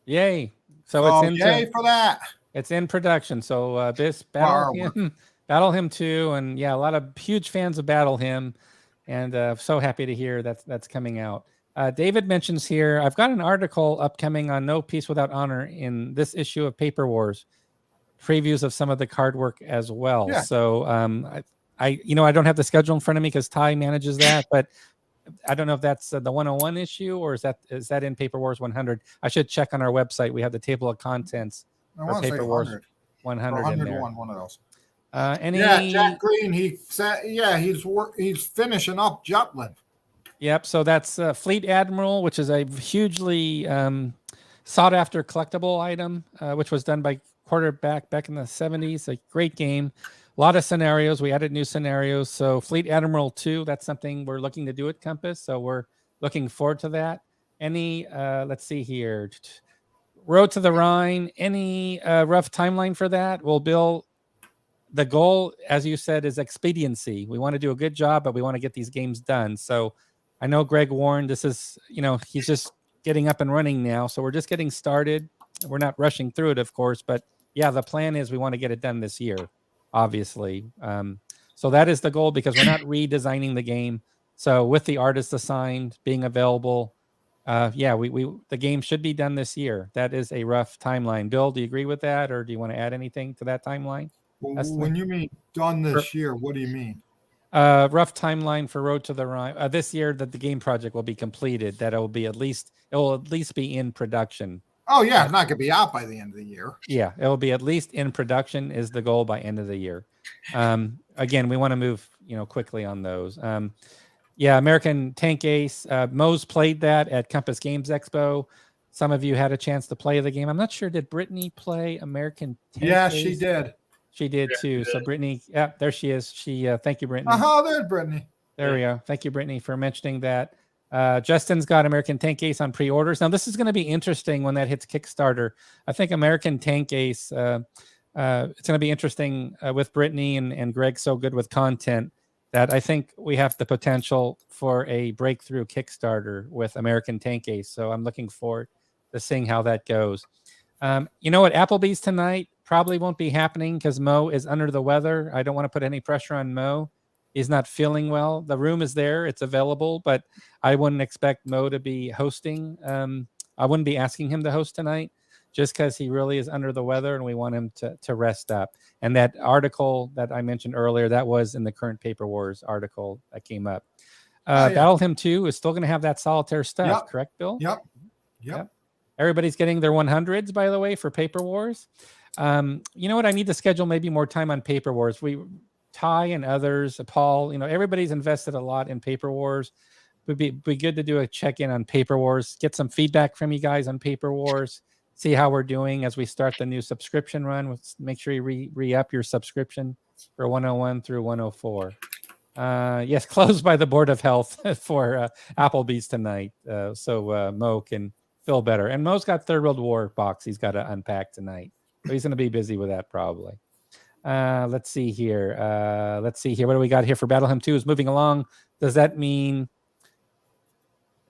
Yay! So it's yay for that. It's in production. So Biss, Battle Him 2, and yeah, a lot of huge fans of Battle Him. And so happy to hear that's coming out. David mentions here, I've got an article upcoming on No Peace Without Honor in this issue of Paper Wars, previews of some of the card work as well. Yeah. So I don't have the schedule in front of me because Ty manages that, but I don't know if that's the 101 issue or is that in Paper Wars 100. I should check on our website. We have the table of contents for Paper Wars 100 in there. One of those. Jack Green. He's finishing up Jutland. Yep. So that's Fleet Admiral, which is a hugely sought after collectible item, which was done by Quarterback back in the 70s. A great game. A lot of scenarios. We added new scenarios. So Fleet Admiral 2, that's something we're looking to do at Compass. So we're looking forward to that. Let's see here. Road to the Rhine. Any rough timeline for that? Well, Bill, the goal, as you said, is expediency. We want to do a good job, but we want to get these games done. So I know Greg warned, this is, he's just getting up and running now. So we're just getting started. We're not rushing through it, of course, but yeah, the plan is we want to get it done this year, obviously. So that is the goal because we're not redesigning the game. So with the artists assigned, being available, the game should be done this year. That is a rough timeline. Bill, do you agree with that, or do you want to add anything to that timeline? When you mean done this year, what do you mean? Rough timeline for Road to the Rhine. This year that the game project will be completed, that it will at least be in production. Oh yeah, it's not going to be out by the end of the year. Yeah, it will be at least in production is the goal by end of the year. Again, we want to move quickly on those. American Tank Ace. Mo's played that at Compass Games Expo. Some of you had a chance to play the game. I'm not sure, did Brittany play American Tank Ace? She did. She did too. So Brittany, there she is. Thank you, Brittany. There's Brittany. There we go. Thank you, Brittany, for mentioning that. Justin's got American Tank Ace on pre-orders. Now, this is going to be interesting when that hits Kickstarter. I think American Tank Ace, it's going to be interesting with Brittany and Greg so good with content that I think we have the potential for a breakthrough Kickstarter with American Tank Ace. So I'm looking forward to seeing how that goes. You know what? Applebee's tonight probably won't be happening because Mo is under the weather. I don't want to put any pressure on Mo. He's not feeling well. The room is there. It's available, but I wouldn't expect Mo to be hosting. I wouldn't be asking him to host tonight just because he really is under the weather and we want him to rest up. And that article that I mentioned earlier, that was in the current Paper Wars article that came up. Battle Him 2 is still going to have that solitaire stuff, correct, Bill? Yep. Everybody's getting their 100s, by the way, for Paper Wars. You know what? I need to schedule maybe more time on Paper Wars. Ty and others, Paul, everybody's invested a lot in Paper Wars. It would be good to do a check-in on Paper Wars, get some feedback from you guys on Paper Wars, see how we're doing as we start the new subscription run. Make sure you re-up your subscription for 101 through 104. Yes, closed by the Board of Health for Applebee's tonight, so Mo can feel better. And Mo's got Third World War box he's got to unpack tonight, so he's going to be busy with that probably. Let's see here. What do we got here for Battle Hymn 2 is moving along. Does that mean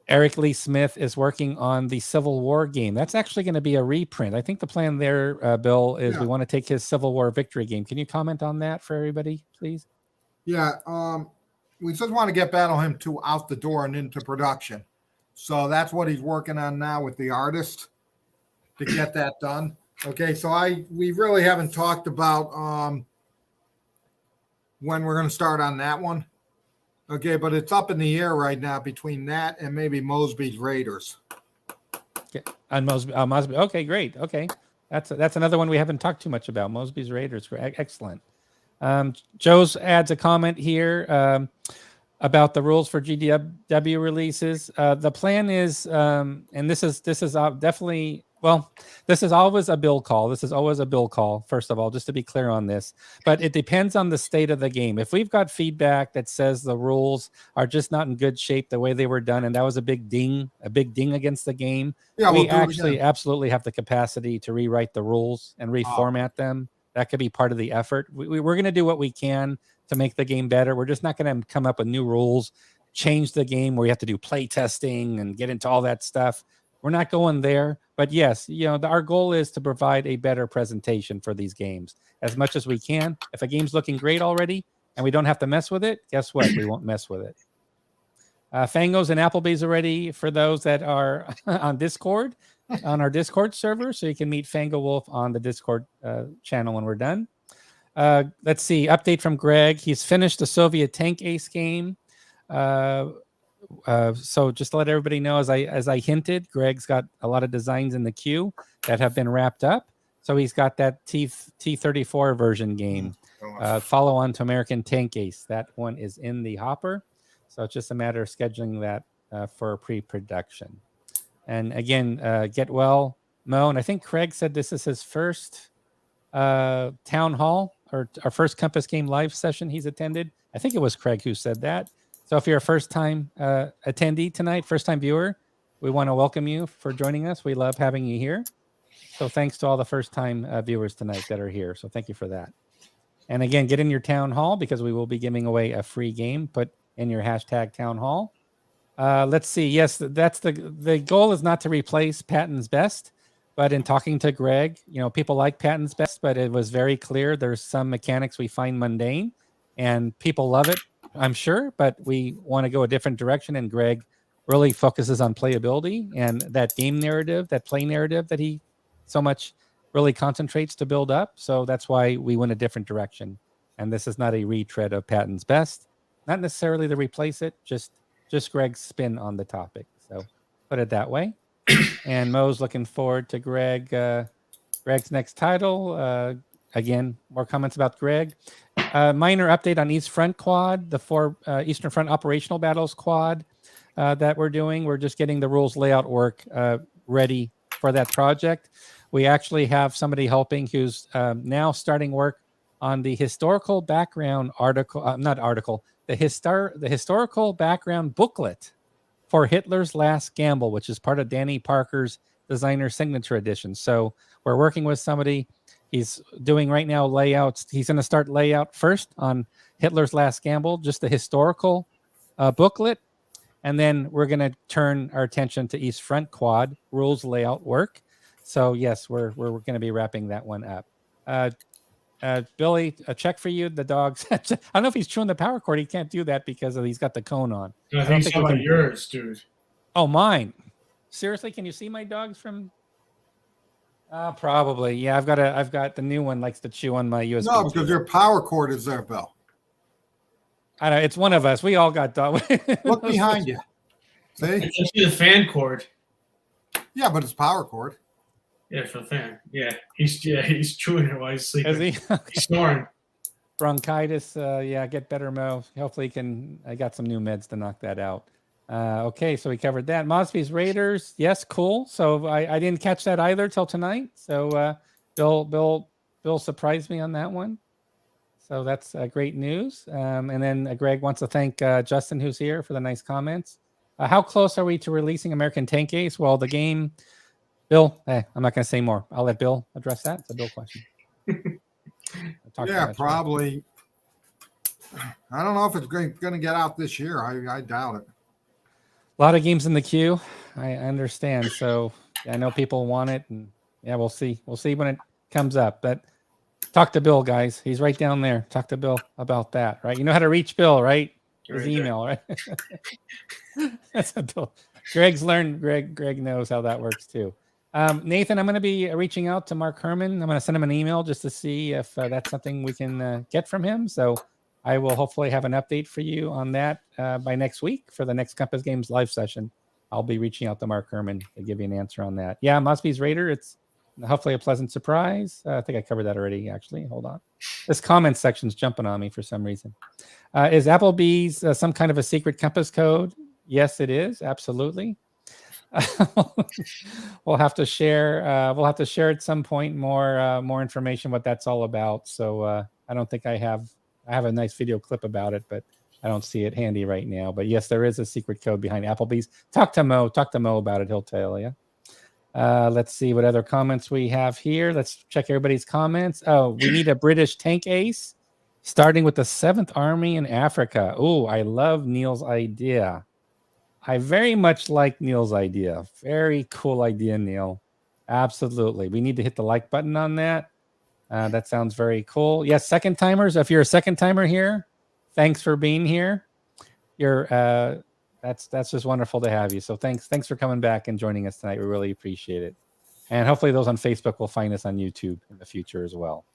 Eric Lee Smith is working on the Civil War game? That's actually going to be a reprint. I think the plan there, Bill, is we want to take his Civil War victory game. Can you comment on that for everybody, please? Yeah, we just want to get Battle Hymn 2 out the door and into production. So that's what he's working on now with the artist to get that done. Okay, so we really haven't talked about when we're going to start on that one. Okay, but it's up in the air right now between that and maybe Mosby's Raiders. Okay, on Mosby. Okay, great. Okay, that's another one we haven't talked too much about. Mosby's Raiders. Excellent. Joe's adds a comment here about the rules for GDW releases. The plan is, and this is definitely, well, this is always a bill call. This is always a bill call, first of all, just to be clear on this. But it depends on the state of the game. If we've got feedback that says the rules are just not in good shape the way they were done, and that was a big ding against the game, we actually absolutely have the capacity to rewrite the rules and reformat them. That could be part of the effort. We're going to do what we can to make the game better. We're just not going to come up with new rules, change the game where you have to do play testing and get into all that stuff. We're not going there. But yes, our goal is to provide a better presentation for these games as much as we can. If a game's looking great already and we don't have to mess with it, guess what? We won't mess with it. Fango's and Applebee's already for those that are on Discord. On our Discord server, so you can meet Fango Wolf on the Discord channel when we're done. Let's see, update from Greg. He's finished the Soviet Tank Ace game. So just to let everybody know, as I hinted, Greg's got a lot of designs in the queue that have been wrapped up. So he's got that T-34 version game, follow on to American Tank Ace. That one is in the hopper. So it's just a matter of scheduling that for pre-production. And again, get well, Mo. And I think Craig said this is his first town hall or our first Compass Game live session he's attended. I think it was Craig who said that. So if you're a first-time attendee tonight, first-time viewer, we want to welcome you for joining us. We love having you here. So thanks to all the first-time viewers tonight that are here. So thank you for that. And again, get in your town hall because we will be giving away a free game. Put in your hashtag town hall. Let's see. Yes, that's the goal is not to replace Patton's Best, but in talking to Greg, people like Patton's Best, but it was very clear there's some mechanics we find mundane, and people love it, I'm sure, but we want to go a different direction. And Greg really focuses on playability and that game narrative, that play narrative that he so much really concentrates to build up. So that's why we went a different direction. And this is not a retread of Patton's Best, not necessarily to replace it, just Greg's spin on the topic. So put it that way. And Mo's looking forward to Greg's next title. Again, more comments about Greg. Minor update on East Front Quad, the 4 Eastern Front Operational Battles Quad that we're doing. We're just getting the rules layout work ready for that project. We actually have somebody helping who's now starting work on the historical background the historical background booklet for Hitler's Last Gamble, which is part of Danny Parker's designer signature edition. So we're working with somebody. He's doing right now layouts. He's going to start layout first on Hitler's Last Gamble, just the historical booklet. And then we're going to turn our attention to East Front Quad rules layout work. So yes, we're going to be wrapping that one up. Billy, a check for you. The dog's. I don't know if he's chewing the power cord. He can't do that because he's got the cone on. I think it's about yours, dude. Oh, mine. Seriously, can you see my dogs from? Probably. Yeah, I've got the new one likes to chew on my USB. No, because your power cord is there, Bill. I don't. It's one of us. We all got dog. Look behind you. See? I can see the fan cord. Yeah, but it's power cord. Yeah, for the fan. Yeah, he's chewing it while he's sleeping. Is he? He's snoring. Bronchitis. Yeah, get better, Mo. Hopefully, I got some new meds to knock that out. Okay, so we covered that. Mosby's Raiders, yes, cool. So I didn't catch that either till tonight. So Bill surprised me on that one. So that's great news. And then Greg wants to thank Justin, who's here, for the nice comments. How close are we to releasing American Tank Ace? Well, the game, Bill, I'm not going to say more. I'll let Bill address that. It's a Bill question. Yeah, probably. I don't know if it's going to get out this year. I doubt it. A lot of games in the queue. I understand. So I know people want it, and yeah, we'll see. We'll see when it comes up. But talk to Bill, guys. He's right down there. Talk to Bill about that, right? You know how to reach Bill, right? His email, right? That's a Bill. Greg's learned. Greg knows how that works too. Nathan, I'm going to be reaching out to Mark Herman. I'm going to send him an email just to see if that's something we can get from him. So I will hopefully have an update for you on that by next week for the next Compass Games live session. I'll be reaching out to Mark Herman to give you an answer on that. Yeah, Mosby's Raider. It's hopefully a pleasant surprise. I think I covered that already, actually. Hold on. This comment section's jumping on me for some reason. Is Applebee's some kind of a secret Compass code? Yes, it is. Absolutely. We'll have to share. We'll have to share at some point more information what that's all about. So I don't think I have a nice video clip about it, but I don't see it handy right now. But yes, there is a secret code behind Applebee's. Talk to Mo about it. He'll tell you. Let's see what other comments we have here. Let's check everybody's comments. Oh, we need a British tank ace starting with the 7th Army in Africa. Oh, I love Neil's idea. I very much like Neil's idea. Very cool idea, Neil. Absolutely. We need to hit the like button on that. That sounds very cool. Yes, second timers. If you're a second timer here, thanks for being here. You're that's just wonderful to have you. So thanks for coming back and joining us tonight. We really appreciate it. And hopefully those on Facebook will find us on YouTube in the future as well.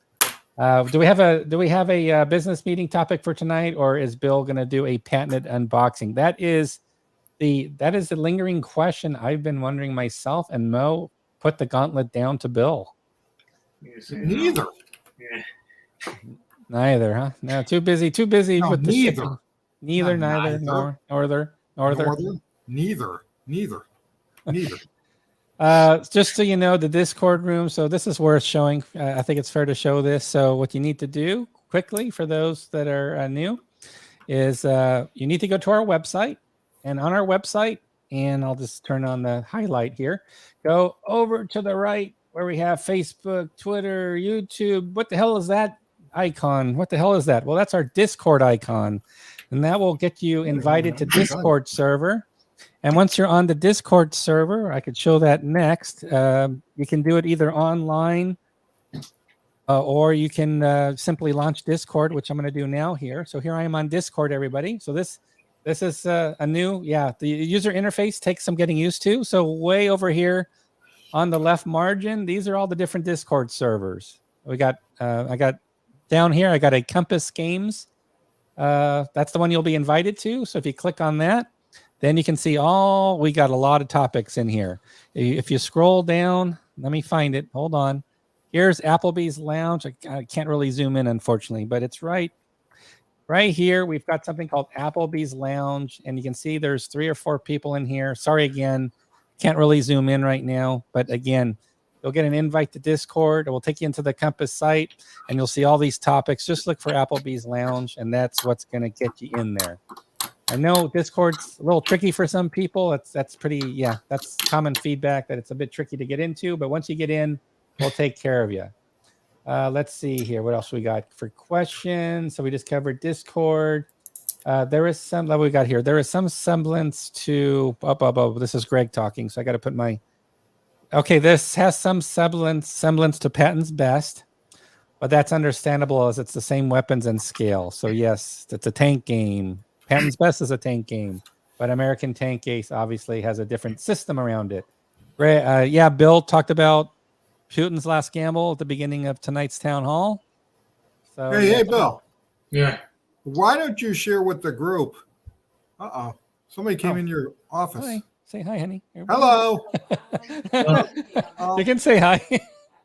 Do we have a business meeting topic for tonight, or is Bill going to do a patented unboxing? That is the lingering question I've been wondering myself. And Mo put the gauntlet down to Bill. Neither. Yeah. Neither, huh? No, too busy No, with the neither. shipping. Neither, Neither. Just so you know, the Discord room. So this is worth showing. I think it's fair to show this. So what you need to do quickly for those that are new is you need to go to our website, and on our website, and I'll just turn on the highlight here. Go over to the right where we have Facebook, Twitter, YouTube. What the hell is that icon? What the hell is that? Well, that's our Discord icon, and that will get you invited to Discord server. And once you're on the Discord server, I could show that next. You can do it either online or you can simply launch Discord, which I'm going to do now here. So here I am on Discord, everybody. So this is a new, the user interface takes some getting used to. So way over here on the left margin, these are all the different Discord servers. We got, I got down here, I got a Compass Games. That's the one you'll be invited to. So if you click on that, then you can see we got a lot of topics in here. If you scroll down, let me find it. Hold on. Here's Applebee's Lounge. I can't really zoom in, unfortunately, but it's right here. We've got something called Applebee's Lounge, and you can see there's 3 or 4 people in here. Sorry again, can't really zoom in right now, but again, you'll get an invite to Discord. It will take you into the Compass site, and you'll see all these topics. Just look for Applebee's Lounge, and that's what's going to get you in there. I know Discord's a little tricky for some people. That's common feedback that it's a bit tricky to get into, but once you get in, we'll take care of you. Let's see here. What else we got for questions? So we just covered Discord. There is some that we got here. There is some semblance to this is Greg talking, so I got to put my this has some semblance to Patton's Best, but that's understandable as it's the same weapons and scale. So yes, it's a tank game. Patton's Best is a tank game, but American Tank Ace obviously has a different system around it. Bill talked about Putin's Last Gamble at the beginning of tonight's town hall. So hey, Bill. Yeah. Why don't you share with the group? Somebody came in your office. Hi. Say hi, honey. Hello. You can say hi.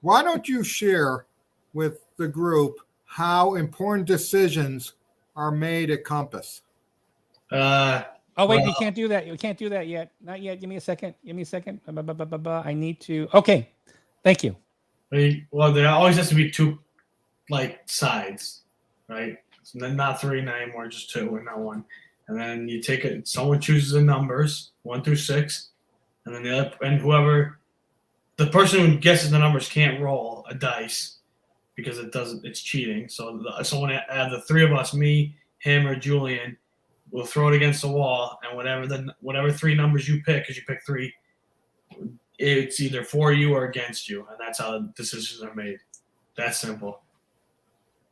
Why don't you share with the group how important decisions are made at Compass? Oh, wait, you Well- can't do that. You can't do that yet. Not yet. Give me a second. Give me a second. I need to. Okay. Thank you. Well, there always has to be two, like, sides, right? So then not three, not anymore, just two and not one. And then you take it. Someone chooses the numbers 1 through 6, and then the person who guesses the numbers can't roll a dice because it's cheating. So someone out of the three of us, me, him, or Julian, will throw it against the wall, and whatever 3 numbers you pick, because you pick 3, it's either for you or against you, and that's how decisions are made. That's simple.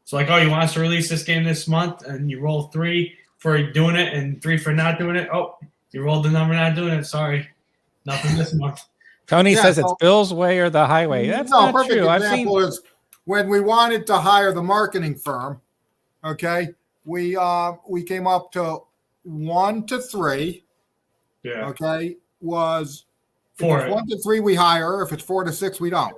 So, like, oh, you want us to release this game this month, and you roll 3 for doing it and 3 for not doing it. Oh, you rolled the number not doing it. Sorry, nothing this month. Tony says it's Bill's way or the highway. That's not perfect true. example is when we wanted to hire the marketing firm. Okay, we came up to 1 to 3. Yeah. Okay, was 4. if it's 1 to 3 we hire. If it's 4 to 6 we don't.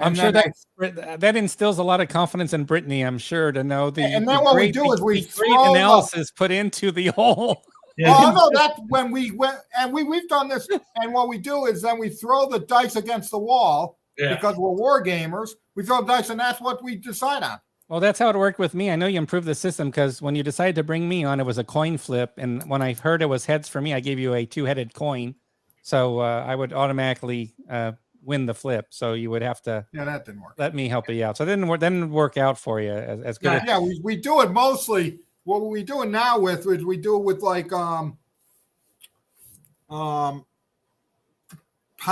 I'm sure that instills a lot of confidence in Brittany. I'm sure to know and then what we do is we great throw analysis put into the whole. Yeah. Oh no, that's when we went and we've done this. And what we do is then we throw the dice against the wall because we're war gamers. We throw dice, and that's what we decide on. Well, that's how it worked with me. I know you improved the system because when you decided to bring me on, it was a coin flip, and when I heard it was heads for me, I gave you a 2-headed coin, so I would automatically win the flip. So you would have to that didn't work. Let me help you out. So it didn't work out for you as good. Yeah, we do it mostly. What we do it now with is we do it with like how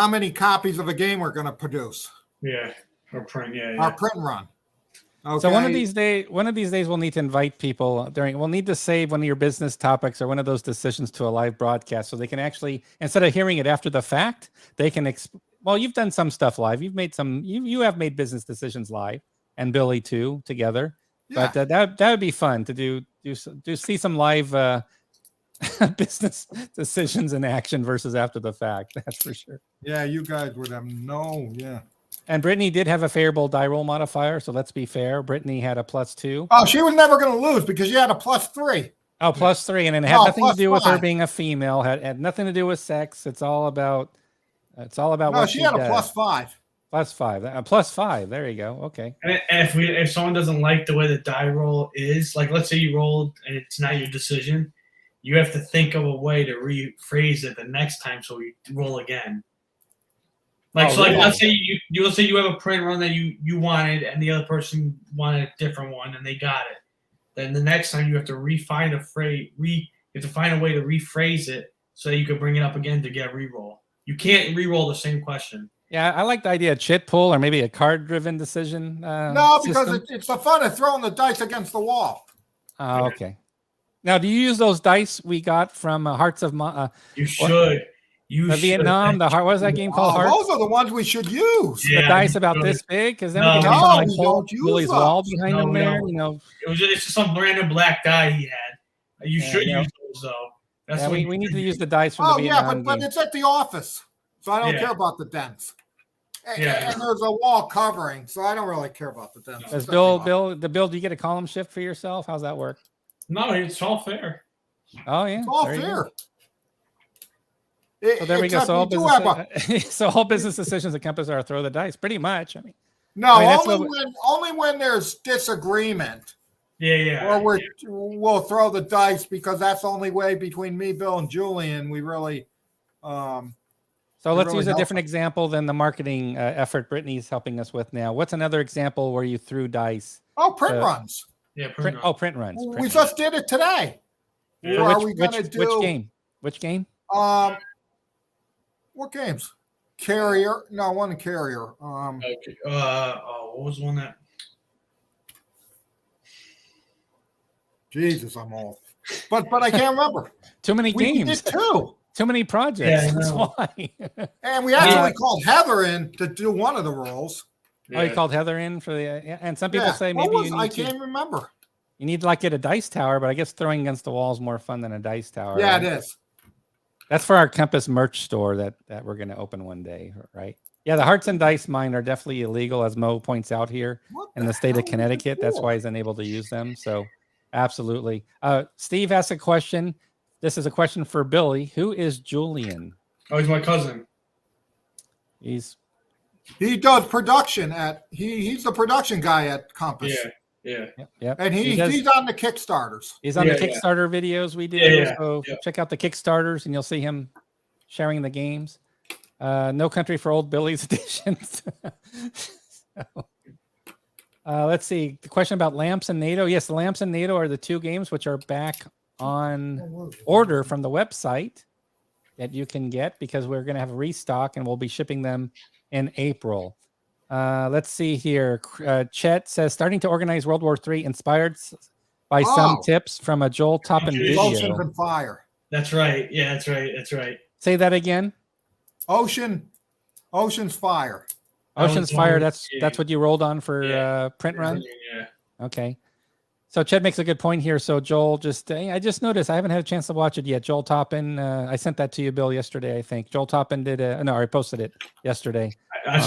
many copies of a game we're going to produce. Yeah, or print. Yeah, our print run. Okay. So one of these days we'll need to invite people we'll need to save one of your business topics or one of those decisions to a live broadcast so they can actually, instead of hearing it after the fact, they can well, you've done some stuff live. You've made you have made business decisions live, and Billy too, together. Yeah. But that would be fun to do see some live business decisions in action versus after the fact. That's for sure. Yeah, you guys would have yeah. And Brittany did have a favorable die roll modifier, so let's be fair. Brittany had a +2. Oh, she was never going to lose because she had a +3. Oh, +3, and it had nothing to do with her being a female. Had nothing to do with sex. It's all about. No, what she had a +5. +5. A +5. There you go. Okay. And if someone doesn't like the way the die roll is, like let's say you rolled and it's not your decision, you have to think of a way to rephrase it the next time so you roll again. Like let's say you have a print run that you wanted and the other person wanted a different one and they got it. Then the next time you have to you have to find a way to rephrase it so that you can bring it up again to get a reroll. You can't re-roll the same question. Yeah, I like the idea of chit pull or maybe a card-driven decision. No, because it's the fun of throwing the dice against the wall. Oh, okay. Now, do you use those dice we got from Hearts of you should. Vietnam, what was that game called? Hearts? Those are the ones we should use. The dice about this big, because then we can we don't use Willie's wall behind them there. You know, it's just some random black die he had. You should use those though. That's we need to use the dice from the Vietnam but it's at the office, so I don't care about the dents. And there's a wall covering, so I don't really care about the dents. Does Bill, do you get a column shift for yourself? How's that work? No, it's all fair. Oh yeah, it's all fair. So there we go. So all business decisions at Compass are throw the dice, pretty much. I mean, only when there's disagreement. Yeah. Or we'll throw the dice because that's the only way between me, Bill, and Julian we really. So let's use a different example than the marketing effort Brittany's helping us with now. What's another example where you threw dice? Oh, print runs. Yeah, print runs. We just did it today. Yeah. Which game? Which game? What games? Carrier. No, one Carrier. What was one that? Jesus, I'm old. But I can't remember. Too many games. We did two. Too many projects. That's why. And we actually called Heather in to do one of the roles. Oh, you called Heather in for the and some people say maybe you need I can't remember. You need to get a dice tower, but I guess throwing against the wall is more fun than a dice tower. Yeah, right? It is. That's for our Compass merch store that we're going to open one day, right? Yeah, the hearts and dice mine are definitely illegal, as Mo points out here in the state of Connecticut. That's why he's unable to use them. So absolutely. Steve asked a question. This is a question for Billy. Who is Julian? Oh, he's my cousin. He does production he's the production guy at Compass. Yeah. Yep. And he's on the Kickstarters. He's on the Kickstarter videos we do. So check out the Kickstarters and you'll see him sharing the games. No Country for Old Billy's editions. Let's see. The question about Lamps and NATO. Yes, the Lamps and NATO are the two games which are back on order from the website that you can get because we're going to have a restock and we'll be shipping them in April. Let's see here. Chet says, starting to organize World War III inspired by some tips from a Joel Toppin video. Oceans and Fire. That's right. Yeah, that's right. That's right. Say that again. Ocean's Fire. Ocean's Fire. That's what you rolled on for print run. Yeah. Okay. So Chet makes a good point here. So Joel, I just noticed I haven't had a chance to watch it yet. Joel Toppin, I sent that to you, Bill, yesterday. I think Joel Toppin did I posted it yesterday. I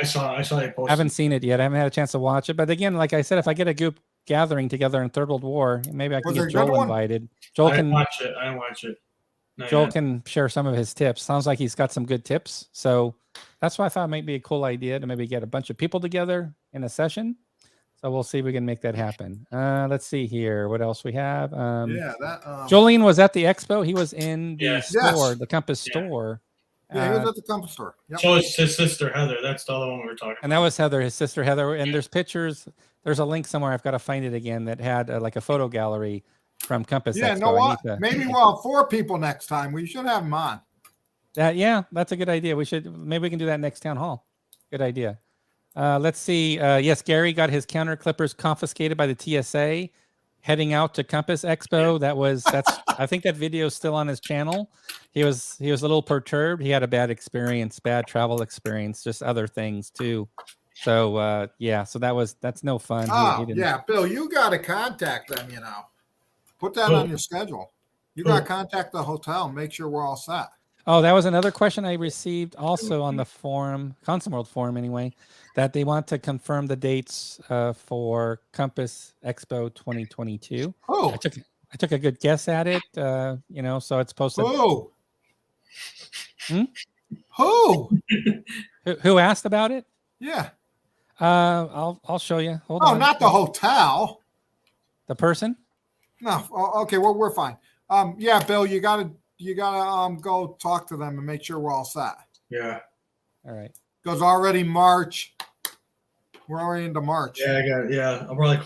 saw it posted. I haven't seen it yet. I haven't had a chance to watch it. But again, like I said, if I get a group gathering together in Third World War, maybe I can get Joel invited. I didn't watch it. Joel can share some of his tips. Sounds like he's got some good tips. So that's why I thought it might be a cool idea to maybe get a bunch of people together in a session. So we'll see if we can make that happen. Let's see here. What else we have? Jolene was at the expo. He was in the store, the Compass store. Yeah, he was at the Compass store. Yep. So it's his sister, Heather. That's the other one we were talking about. And that was Heather, his sister, Heather. And there's pictures. There's a link somewhere. I've got to find it again that had like a photo gallery from Compass Expo. No, what? Maybe we'll have 4 people next time. We should have them on. That's a good idea. Maybe we can do that next town hall. Good idea. Let's see. Yes, Gary got his counter clippers confiscated by the TSA heading out to Compass Expo. I think that video is still on his channel. He was a little perturbed. He had a bad travel experience, just other things too. So so that's no fun. Bill, you got to contact them, Put that on your schedule. You got to contact the hotel and make sure we're all set. Oh, that was another question I received also on the forum, Consum World forum anyway, that they want to confirm the dates for Compass Expo 2022. Oh, I took a good guess at it, so it's posted. Who? Who asked about it? Yeah. I'll show you. Hold on. Oh, not the hotel. The person? No. Okay. Well, we're fine. Bill, you gotta go talk to them and make sure we're all set. Yeah. All right. Because already March. We're already into March. Yeah, I got it. Yeah. I'll probably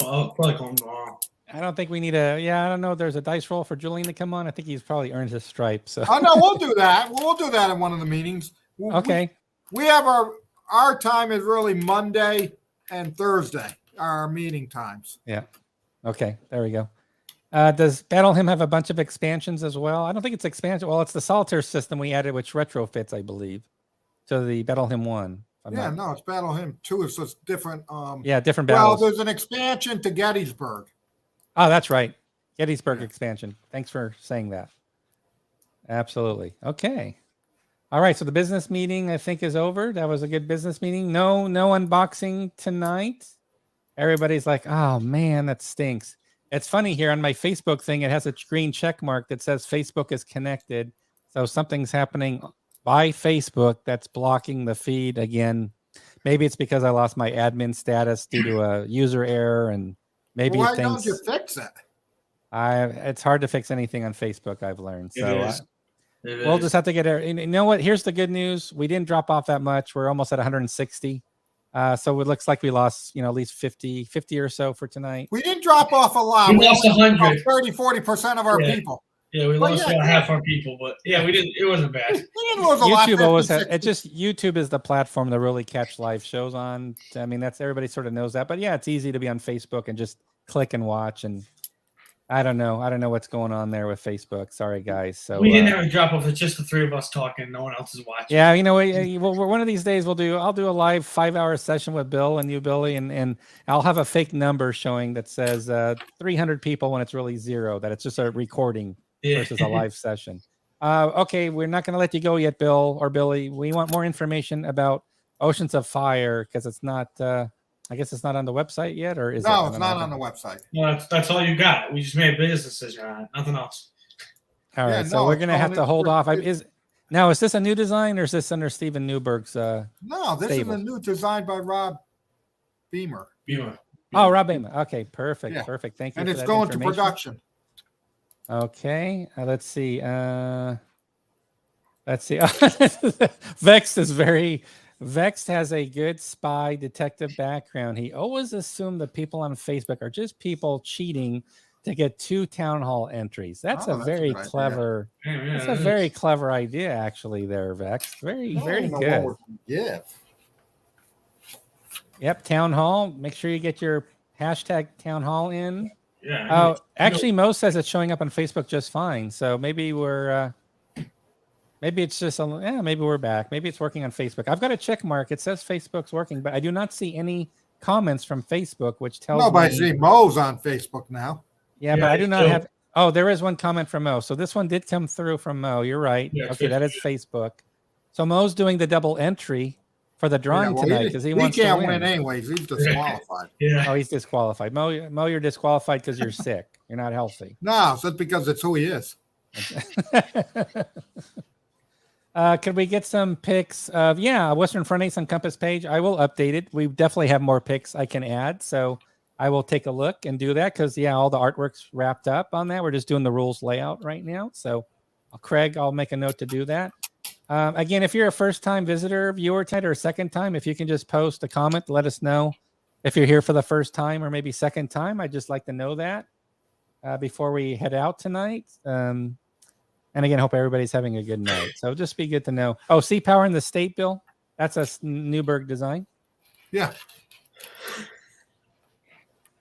call him tomorrow. I don't think we need I don't know. There's a dice roll for Julian to come on. I think he's probably earned his stripe. So. Oh no, we'll do that. We'll do that in one of the meetings. Okay. We have our time is really Monday and Thursday, our meeting times. Yeah. Okay. There we go. Does Battle Hymn have a bunch of expansions as well? I don't think it's expansion. Well, it's the solitaire system we added, which retrofits, I believe, to the Battle Hymn 1. No, it's Battle Hymn 2. It's just different. Different battles. Well, there's an expansion to Gettysburg. Oh, that's right. Gettysburg expansion. Thanks for saying that. Absolutely. Okay. All right. So the business meeting, I think, is over. That was a good business meeting. No unboxing tonight. Everybody's like, oh, man, that stinks. It's funny here on my Facebook thing. It has a green check mark that says Facebook is connected. So something's happening by Facebook that's blocking the feed again. Maybe it's because I lost my admin status due to a user error, and maybe why don't you fix it? It's hard to fix anything on Facebook, I've learned. So we'll just have to get it. You know what? Here's the good news. We didn't drop off that much. We're almost at 160. So it looks like we lost, at least 50 or so for tonight. We didn't drop off a lot. We lost 100. 30-40% of our people. Yeah, we lost about half our people, but we didn't. It wasn't bad. YouTube always YouTube is the platform to really catch live shows on. I mean, everybody sort of knows that. But yeah, it's easy to be on Facebook and just click and watch. And I don't know what's going on there with Facebook. Sorry, guys. So we didn't have a drop off. It's just the 3 of us talking. No one else is watching. Yeah, one of these days I'll do a live 5-hour session with Bill and you, Billy, and I'll have a fake number showing that says 300 people when it's really 0. That it's just a recording versus a live session. Okay, we're not going to let you go yet, Bill or Billy. We want more information about Oceans of Fire because it's not. I guess it's not on the website yet, or is it? No, it's not on the website. No, that's all you got. We just made a business decision on it. Nothing else. All Yeah, right, so no, we're it's gonna have going to in hold for- off. it- Is this a new design or is this under Steven Newberg's? No, this stable. is a new design by Rob Beamer. Beamer. Oh, Rob Beamer. Okay, perfect, Yeah. perfect. Thank you. And for it's that going to information. production. Okay, let's see. Let's see. Vex has a good spy detective background. He always assumed that people on Facebook are just people cheating to get 2 town hall entries. That's a very good idea. clever. Yeah, That's that a is. very clever idea, actually. There, Vex. Very, I don't very even know good. what we're gonna give. Yep, town hall. Make sure you get your hashtag town hall in. Yeah. Oh, actually, Mo says it's showing up on Facebook just fine. So maybe we're, maybe it's just, maybe we're back. Maybe it's working on Facebook. I've got a check mark. It says Facebook's working, but I do not see any comments from Facebook, which tells Nobody's me. seen Mo's on Facebook now. Yeah, but I do not have. Oh, there is one comment from Mo. So this one did come through from Mo. You're right. Yeah, Okay, that is Facebook. So Mo's doing the double entry for the drawing tonight because he wants to can't win. win anyways. He's disqualified. Yeah. Oh, he's disqualified. Mo, you're disqualified because you're sick. You're not healthy. No, that's because it's who he is. Could we get some pics of Western Front Ace on Compass page? I will update it. We definitely have more pics I can add, so I will take a look and do that because all the artwork's wrapped up on that. We're just doing the rules layout right now. So, Craig, I'll make a note to do that. Again, if you're a first-time visitor, viewer tonight, or a second time, if you can just post a comment, let us know if you're here for the first time or maybe second time. I'd just like to know that before we head out tonight. And again, hope everybody's having a good night. So just be good to know. Oh, Sea Power in the State Bill. That's a Newberg design. Yeah.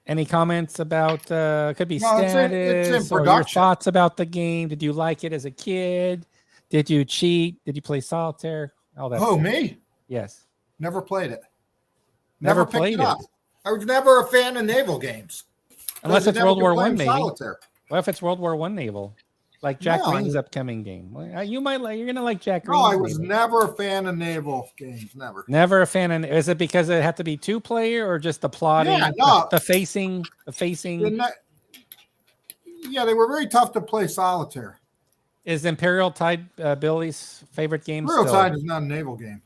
Any comments about could be No, it's in status or your production. thoughts about the game? Did you like it as a kid? Did you cheat? Did you play solitaire? All that. Oh, stuff. me? Yes. Never played it. Never picked played up. it. I was never a fan of naval games. Unless I it's never World could War play One, them maybe. solitaire. What if it's World War One naval? Like Jack No, Green's upcoming game. Well, you might like. You're gonna like Jack Green. No, I was never a fan of naval games. Never. Never a fan. And is it because it had to be 2-player or just the plotting? Yeah, no. The facing. Yeah, they were very tough to play solitaire. Is Imperial Tide Billy's favorite game Real still? Tide is not a naval game.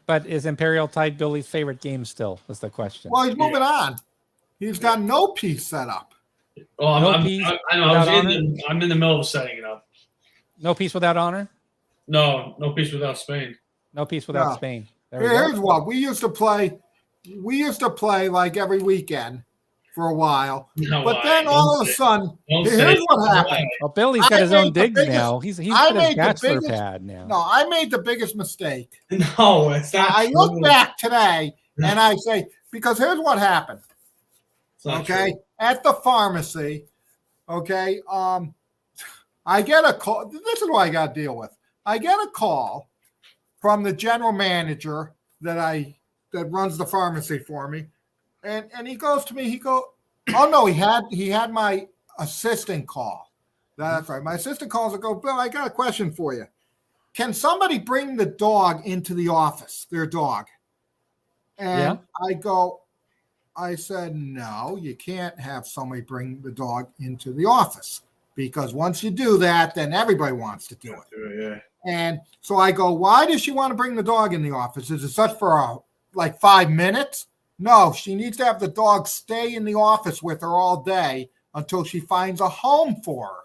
But is Imperial Tide Billy's favorite game still? Is the question. Well, he's moving on. He's got no piece set up. Oh, I'm in the middle of setting it up. No peace without honor. No peace without Spain. No peace without No. Spain. There we go. Here's what we used to play. We used to play like every weekend for a while. No, But then all of a sudden, Don't here's say what happened. Well, Billy's got I his own made the digs biggest- now. He's I got his made the bachelor biggest- pad now. No, I made the biggest mistake. No, it's not. I true. look back today and I say, because here's what happened. It's not Okay, true. at the pharmacy. Okay, I get a call. This is what I got to deal with. I get a call from the general manager that runs the pharmacy for me, and he goes to me. Oh no, he had my assistant call. That's right. My assistant calls and goes, Bill, I got a question for you. Can somebody bring the dog into the office? Their dog. And I said, no, you can't have somebody bring the dog into the office because once you do that, then everybody wants to do it. Yeah. And so I go, why does she want to bring the dog in the office? Is it such for like 5 minutes? No, she needs to have the dog stay in the office with her all day until she finds a home for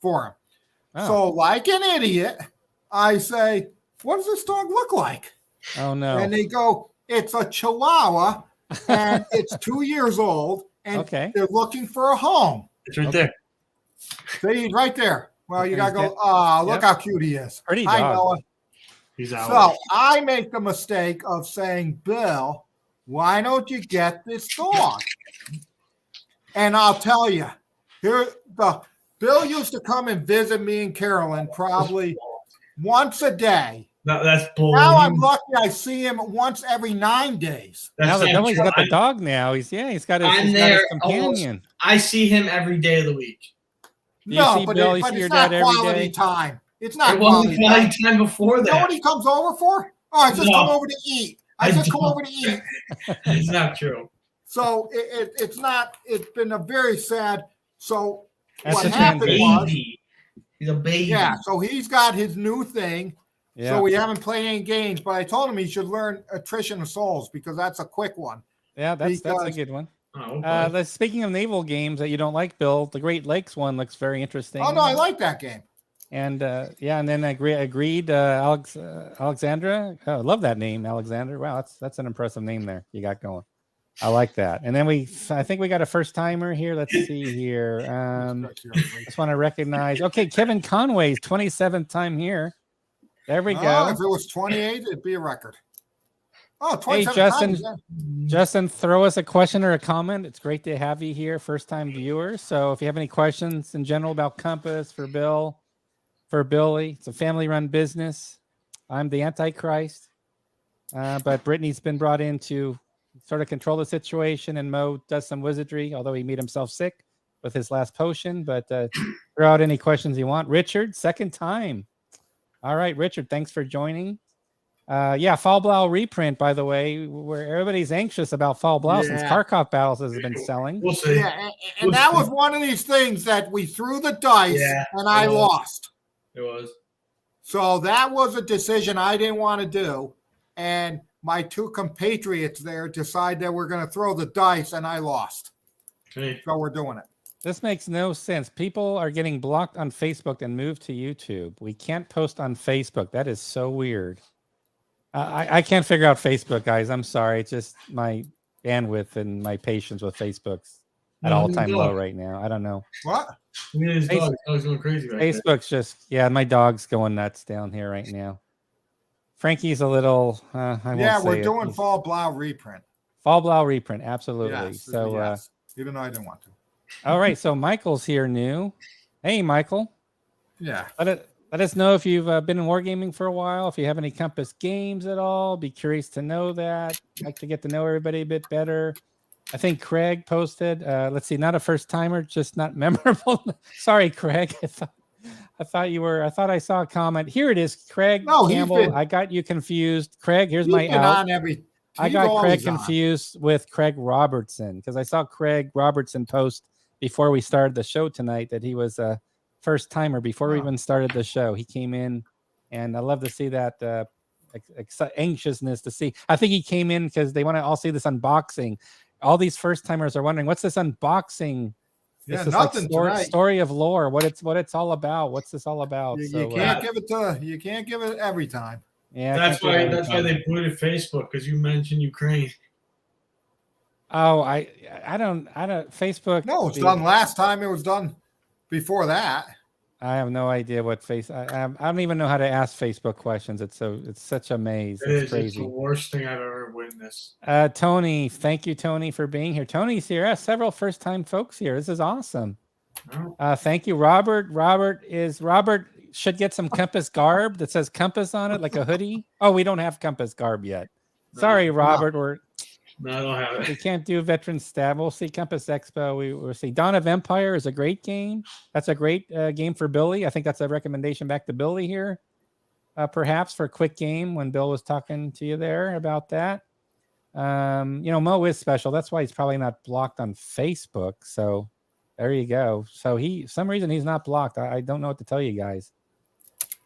him. Oh. So like an idiot, I say, what does this dog look like? Oh no. And they go, it's a Chihuahua and it's 2 years old and they're looking for a home. It's right there. See, he's right there. Well, you got to go, look how cute he is. Pretty I dog. know it. He's out. So I make the mistake of saying, Bill, why don't you get this dog? And I'll tell you, Bill used to come and visit me and Carolyn probably once a day. No, that's bull. Now I'm lucky I see him once every 9 days. Now That's that not Billy's true. got the dog now, he's got his, I'm he's got there his companion. I see him every day of the week. Do you No, see but, Bill? You but see it's your not dad every quality day? time. It's not It wasn't quality time. quality time before You know that. what he comes over for? Oh, I just No. come over to eat. I just come don't. over to eat. It's not true. So it's not. It's been a very sad. So That's what a happened transition. was, Baby. He's a baby. Yeah, so he's got his new thing. Yeah. So we haven't played any games, but I told him he should learn Attrition of Souls because that's a quick one. Yeah, that's a good one. Oh, okay. Speaking of naval games that you don't like, Bill, the Great Lakes one looks very interesting. Oh no, I like that game. And and then agreed, Alexandra. Oh, I love that name, Alexander. Wow, that's an impressive name there you got going. I like that. And then I think we got a first timer here. Let's see here. Just want to recognize. Okay, Kevin Conway's 27th time here. There we go. If it was 28, it'd be a record. Oh, 27 hey, Justin. times, yeah. Justin, throw us a question or a comment. It's great to have you here, first-time viewers. So if you have any questions in general about Compass for Bill, for Billy, it's a family-run business. I'm the Antichrist, but Brittany's been brought in to sort of control the situation, and Mo does some wizardry, although he made himself sick with his last potion. But throw out any questions you want. Richard, second time. All right, Richard, thanks for joining. Fall Blau reprint, by the way, where everybody's anxious about Fall Blau since Kharkov Battles has been selling. We'll see. Yeah, and that was one of these things that we threw the dice and I lost. It was. So that was a decision I didn't want to do. And my two compatriots there decide that we're going to throw the dice and I lost. Okay. So we're doing it. This makes no sense. People are getting blocked on Facebook and moved to YouTube. We can't post on Facebook. That is so weird. I can't figure out Facebook, guys. I'm sorry. It's just my bandwidth and my patience with Facebook's at all-time low right now. I don't know. What? His dog's going crazy right Facebook's just, my dog's going nuts down here right now. Frankie's a little, we're doing Fall Blau reprint. Fall Blau reprint, absolutely. Yes, so, yes. Even though I didn't want to. All right, so Michael's here new. Hey, Michael. Yeah. Let us know if you've been in wargaming for a while. If you have any Compass games at all, be curious to know that. Like to get to know everybody a bit better. I think Craig posted. Let's see, not a first timer, just not memorable. Sorry, Craig. I thought I saw a comment. Here it is, Craig Campbell. I got you confused. Craig, here's my out. I got Craig confused with Craig Robertson because I saw Craig Robertson post before we started the show tonight that he was a first timer before we even started the show. He came in, and I love to see that anxiousness to see. I think he came in because they want to all see this unboxing. All these first timers are wondering, what's this unboxing? Yeah, this nothing. Like story of lore. What it's all about. What's this all about? You can't give it you can't give it every time. Yeah, that's why they booted Facebook because you mentioned Ukraine. Oh, I don't Facebook. No, it's done last time. It was done before that. I have no idea what I don't even know how to ask Facebook questions. It's such a maze. It's crazy. It's the worst thing I've ever witnessed. Tony, thank you, Tony, for being here. Tony's here. Several first-time folks here. This is awesome. Thank you, Robert. Robert should get some Compass garb that says Compass on it, like a hoodie. Oh, we don't have Compass garb yet. Sorry, Robert. No, I don't have it. We can't do Veteran Stab. We'll see Compass Expo. We'll see. Dawn of Empire is a great game. That's a great game for Billy. I think that's a recommendation back to Billy here, perhaps for a quick game when Bill was talking to you there about that. Mo is special. That's why he's probably not blocked on Facebook. So there you go. So some reason he's not blocked. I don't know what to tell you guys.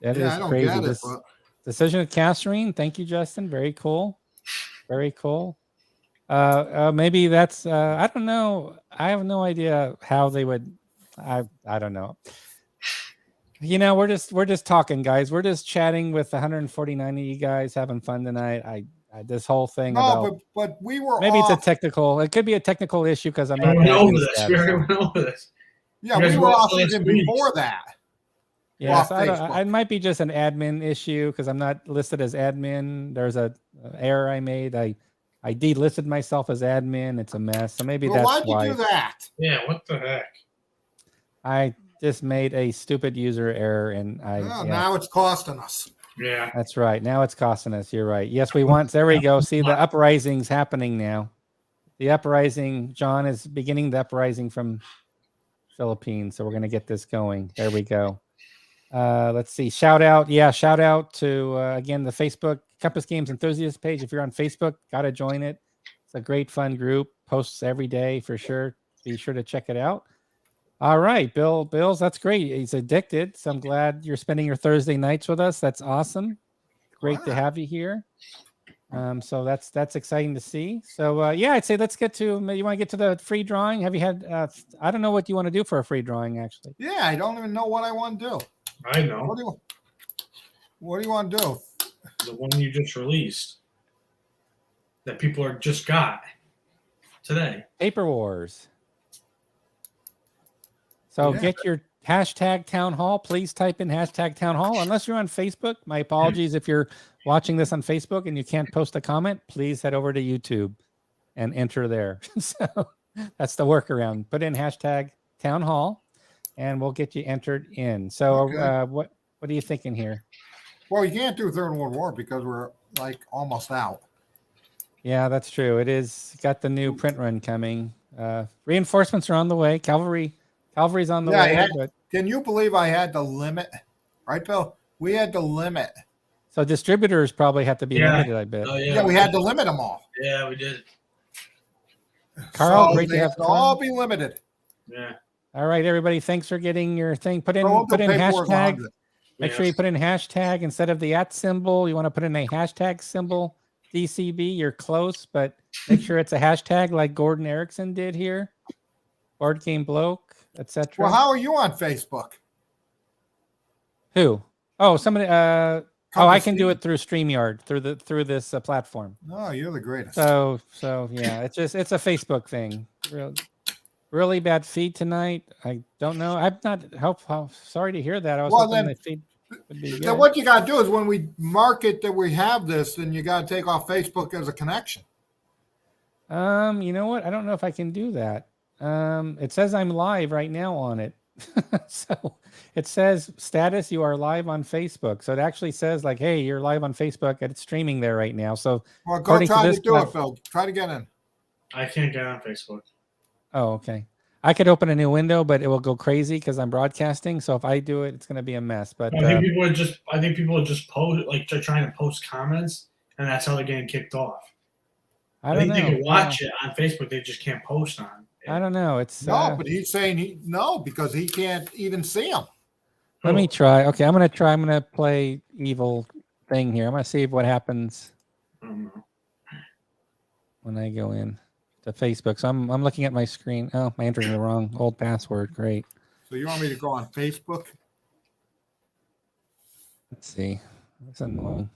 That is crazy. Get it, but... Decision of Catherine. Thank you, Justin. Very cool. Very cool. Maybe that's I don't know. I have no idea how they would. I don't know. We're just talking, guys. We're just chatting with 149 of you guys, having fun tonight. This whole thing but we were maybe off. It's a technical. It could be a technical issue because I'm not. We went over this. Yeah, we were off even before that. Yeah, so it might be just an admin issue because I'm not listed as admin. There's a error I made. I delisted myself as admin. It's a mess. So maybe that's why. Why'd you do that? Yeah, what the heck? I just made a stupid user error, and now it's costing us. Yeah, that's right. Now it's costing us. You're right. Yes, we want. There we go. See, the uprising's happening now. The uprising. John is beginning the uprising from Philippines. So we're gonna get this going. There we go. Let's see. Shout out to again the Facebook Compass Games Enthusiast page. If you're on Facebook, gotta join it. It's a great fun group. Posts every day for sure. Be sure to check it out. All right, Bills, that's great. He's addicted. So I'm glad you're spending your Thursday nights with us. That's awesome. Great to Wow. have you here. So that's exciting to see. So yeah, I'd say let's get to. You want to get to the free drawing? Have you had? I don't know what you want to do for a free drawing, actually. Yeah, I don't even know what I want to do. I know. What do you want to do? The one you just released that people are just got today. Paper Wars. So Yeah. get your hashtag town hall. Please type in hashtag town hall. Unless you're on Facebook, my apologies if you're watching this on Facebook and you can't post a comment. Please head over to YouTube and enter there. So that's the workaround. Put in hashtag town hall, and we'll get you entered in. So Okay. what are you thinking here? Well, you can't do Third World War because we're like almost out. Yeah, that's true. It is got the new print run coming. Reinforcements are on the way. Cavalry's on the way. But Can you believe I had to limit? Right, Bill? We had to limit. so distributors probably have to be limited, I bet. Oh, Yeah, we had to limit them all. Yeah, we did. Carl, So great to they have have to all Carl. be limited. Yeah. All right, everybody. Thanks for getting your thing. Put in So we'll do Paper Wars hashtag. 100. Make sure you put in hashtag instead of the @ symbol. You want to put in a hashtag symbol. DCB. You're close, but make sure it's a hashtag like Gordon Erickson did here. Board Game Bloke, etc. Well, how are you on Facebook? Who? Oh, somebody. I Compass can do Steve. it through StreamYard through this platform. Oh, you're the greatest. So yeah, it's a Facebook thing. Really bad feed tonight. I don't know. I'm not. How sorry to hear that. I was hoping the feed would be good. Then what you got to do is when we market that we have this, then you got to take off Facebook as a connection. You know what? I don't know if I can do that. It says I'm live right now on it. So it says status, you are live on Facebook. So it actually says like, hey, you're live on Facebook and it's streaming there right now. So Well, go according to try this to do it, Phil. Try to get in. I can't get on Facebook. oh, okay. I could open a new window, but it will go crazy because I'm broadcasting. So if I do it, it's going to be a mess. But I think people are just post like they're trying to post comments, and that's how they're getting kicked off. I don't know. They can watch it on Facebook. They just can't post on it. I don't know. It's No, but he's saying no because he can't even see them. Let me try. Okay, I'm gonna try. I'm gonna play evil thing here. I'm gonna see what happens I don't know. when I go in to Facebook. So I'm looking at my screen. Oh, I entered the wrong old password. Great. So you want me to go on Facebook? Let's see. That's annoying.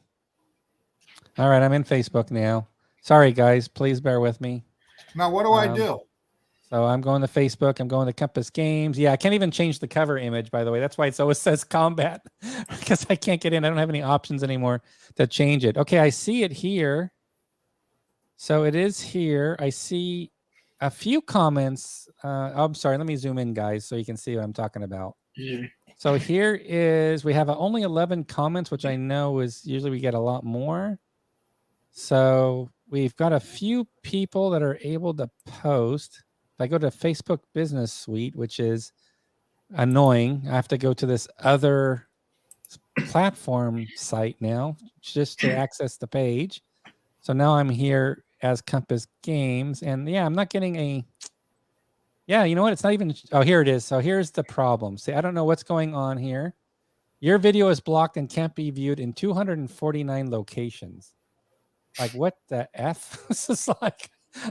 All right, I'm in Facebook now. Sorry, guys. Please bear with me. Now, what do I do? So I'm going to Facebook. I'm going to Compass Games. Yeah, I can't even change the cover image, by the way. That's why it always says combat because I can't get in. I don't have any options anymore to change it. Okay, I see it here. So it is here. I see a few comments. I'm sorry. Let me zoom in, guys, so you can see what I'm talking about. Yeah. So here is, we have only 11 comments, which I know is usually we get a lot more. So we've got a few people that are able to post. If I go to Facebook Business Suite, which is annoying, I have to go to this other platform site now just to access the page. So now I'm here as Compass Games, and yeah, I'm not getting a. Yeah, you know what? It's not even. Oh, here it is. So here's the problem. See, I don't know what's going on here. Your video is blocked and can't be viewed in 249 locations. Like, what the F? This is like,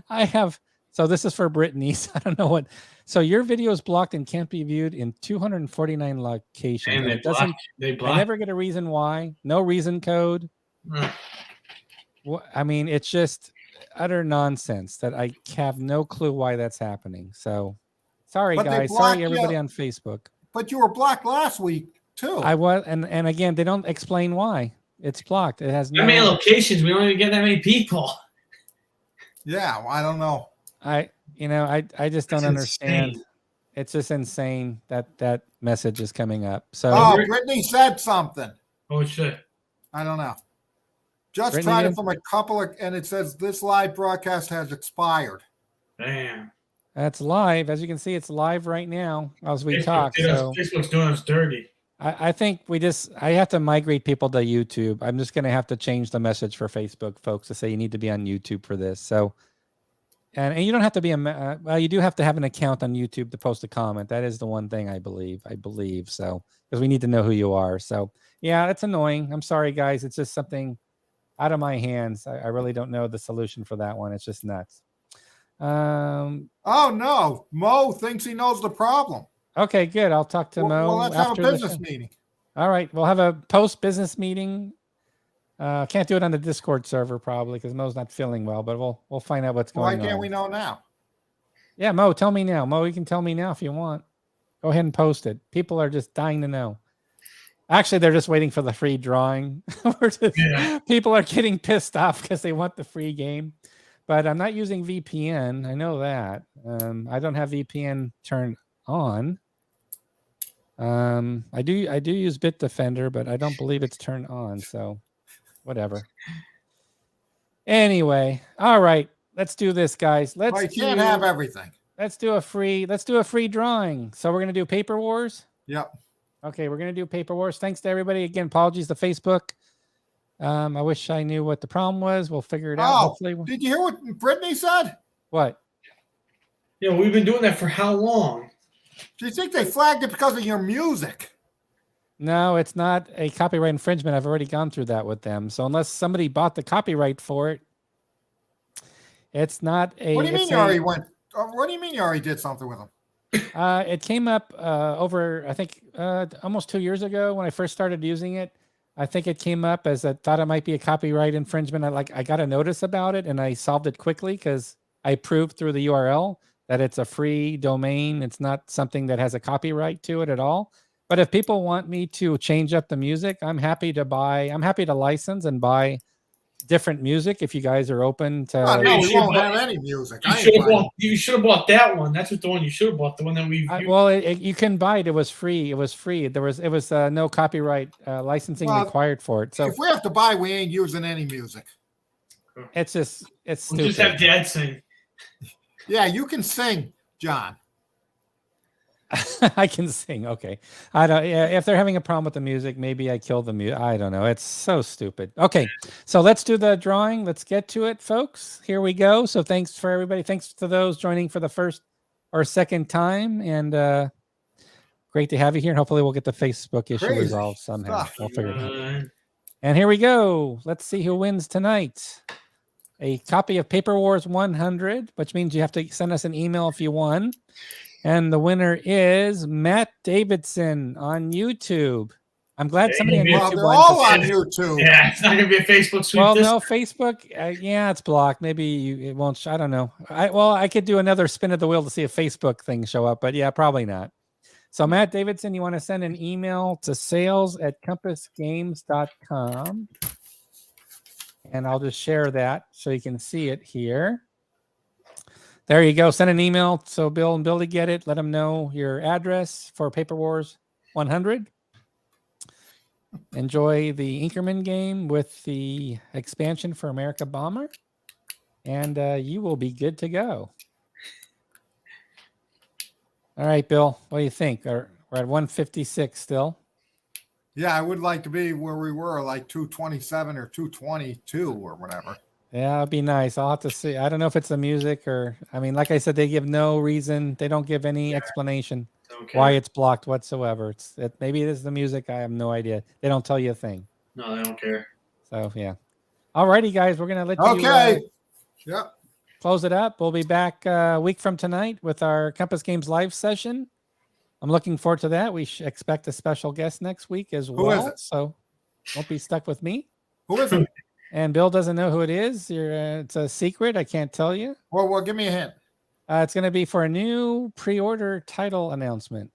I have. So this is for Brittany. So I don't know what. So your video is blocked and can't be viewed in 249 locations. And it doesn't. They I block. never get a reason why. No reason code. I mean, it's just utter nonsense that I have no clue why that's happening. So sorry, But they guys. blocked Sorry, you. everybody on Facebook. But you were blocked last week too. I was, and again, they don't explain why it's blocked. It has no. How many locations? We don't even get that many people. Yeah, well, I don't know. I just don't That's understand. insane. It's just insane that message is coming up. So Oh, Brittany said something. Oh shit! I don't know. Just Brittany tried did? it from a couple of, and it says this live broadcast has expired. Damn. that's live. As you can see, it's live right now as we talk. So Facebook's doing us dirty. I think I have to migrate people to YouTube. I'm just going to have to change the message for Facebook folks to say you need to be on YouTube for this. So And you don't have to be well, you do have to have an account on YouTube to post a comment. That is the one thing I believe. So, because we need to know who you are. So yeah, it's annoying. I'm sorry, guys. It's just something out of my hands. I really don't know the solution for that one. It's just nuts. Oh no, Mo thinks he knows the problem. Okay, good. I'll talk to Mo. Well, let's have a business meeting. All right, we'll have a post-business meeting. Can't do it on the Discord server probably because Mo's not feeling well, but we'll find out what's going on. Why can't we know now? Yeah, Mo, tell me now. Mo, you can tell me now if you want. Go ahead and post it. People are just dying to know. Actually, they're just waiting for the free drawing. People are getting pissed off because they want the free game. But I'm not using VPN. I know that. I don't have VPN turned on. I do use Bitdefender, but I don't believe it's turned on. So whatever. Anyway, all right. Let's do this, guys. You can't have everything. Let's do a free drawing. So we're gonna do Paper Wars. Yep. Okay, we're gonna do Paper Wars. Thanks to everybody. Again, apologies to Facebook. I wish I knew what the problem was. We'll figure it out. Hopefully. Did you hear what Brittany said? What? Yeah, we've been doing that for how long? Do you think they flagged it because of your music? No, it's not a copyright infringement. I've already gone through that with them. So unless somebody bought the copyright for it, it's not a. What do you mean you already went? What do you mean you already did something with them? It came up over, I think, almost 2 years ago when I first started using it. I think it came up as I thought it might be a copyright infringement. I got a notice about it and I solved it quickly because I proved through the URL that it's a free domain. It's not something that has a copyright to it at all. But if people want me to change up the music, I'm happy to license and buy different music if you guys are open to. No, we won't have any music. You should have bought that one. That's what the one you should have bought. The one that we. You can buy it. It was free. It was free. It was no copyright licensing required for it. So if we have to buy, we ain't using any music. It's stupid. We'll just have Dad sing. Yeah, you can sing, John. I can sing. Okay. I don't. Yeah, if they're having a problem with the music, maybe I kill the music. I don't know. It's so stupid. Okay, so let's do the drawing. Let's get to it, folks. Here we go. So thanks for everybody. Thanks to those joining for the first or second time, and great to have you here. And hopefully, we'll get the Facebook issue resolved somehow. We'll figure it out. And here we go. Let's see who wins tonight. A copy of Paper Wars 100, which means you have to send us an email if you won. And the winner is Matt Davidson on YouTube. I'm glad somebody on YouTube. They're all on YouTube. Yeah, it's not going to be a Facebook sweep. Well, no, Facebook. Yeah, it's blocked. Maybe it won't. I don't know. I could do another spin of the wheel to see if Facebook things show up, but yeah, probably not. So Matt Davidson, you want to send an email to sales@compassgames.com. And I'll just share that so you can see it here. There you go. Send an email so Bill and Billy get it. Let them know your address for Paper Wars 100. Enjoy the Inkerman game with the expansion for America Bomber. And you will be good to go. All right, Bill. What do you think? We're at 156 still. Yeah, I would like to be where we were, like 227 or 222 or whatever. Yeah, it'd be nice. I'll have to see. I don't know if it's the music or, I mean, like I said, they give no reason. They don't give any explanation why it's blocked whatsoever. Maybe it is the music. I have no idea. They don't tell you a thing. No, they don't care. So, yeah. All righty, guys. We're going to let you close it up. We'll be back a week from tonight with our Compass Games live session. I'm looking forward to that. We expect a special guest next week as well. Who is it? So won't be stuck with me. Who is it? And Bill doesn't know who it is. It's a secret. I can't tell you. Well, give me a hint. It's going to be for a new pre-order title announcement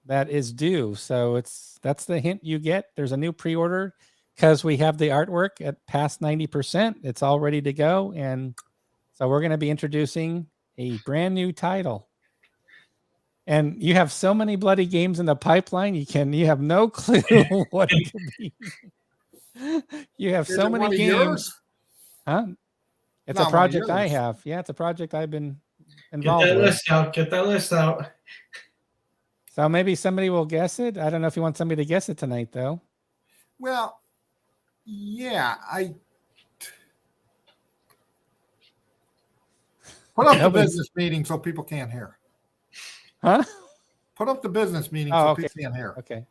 that is due. So that's the hint you get. There's a new pre-order because we have the artwork at past 90%. It's all ready to go. And so we're going to be introducing a brand new title. And you have so many bloody games in the pipeline. You have no clue what it could be. You have so many games. Huh? It's a project I have. Yeah, it's a project I've been involved with. Get that list out. So maybe somebody will guess it. I don't know if you want somebody to guess it tonight, though. Well, yeah, Put up the Nobody's- business meeting so people can't hear. Huh? Put up the business meeting Oh, so okay. people can't hear. Okay.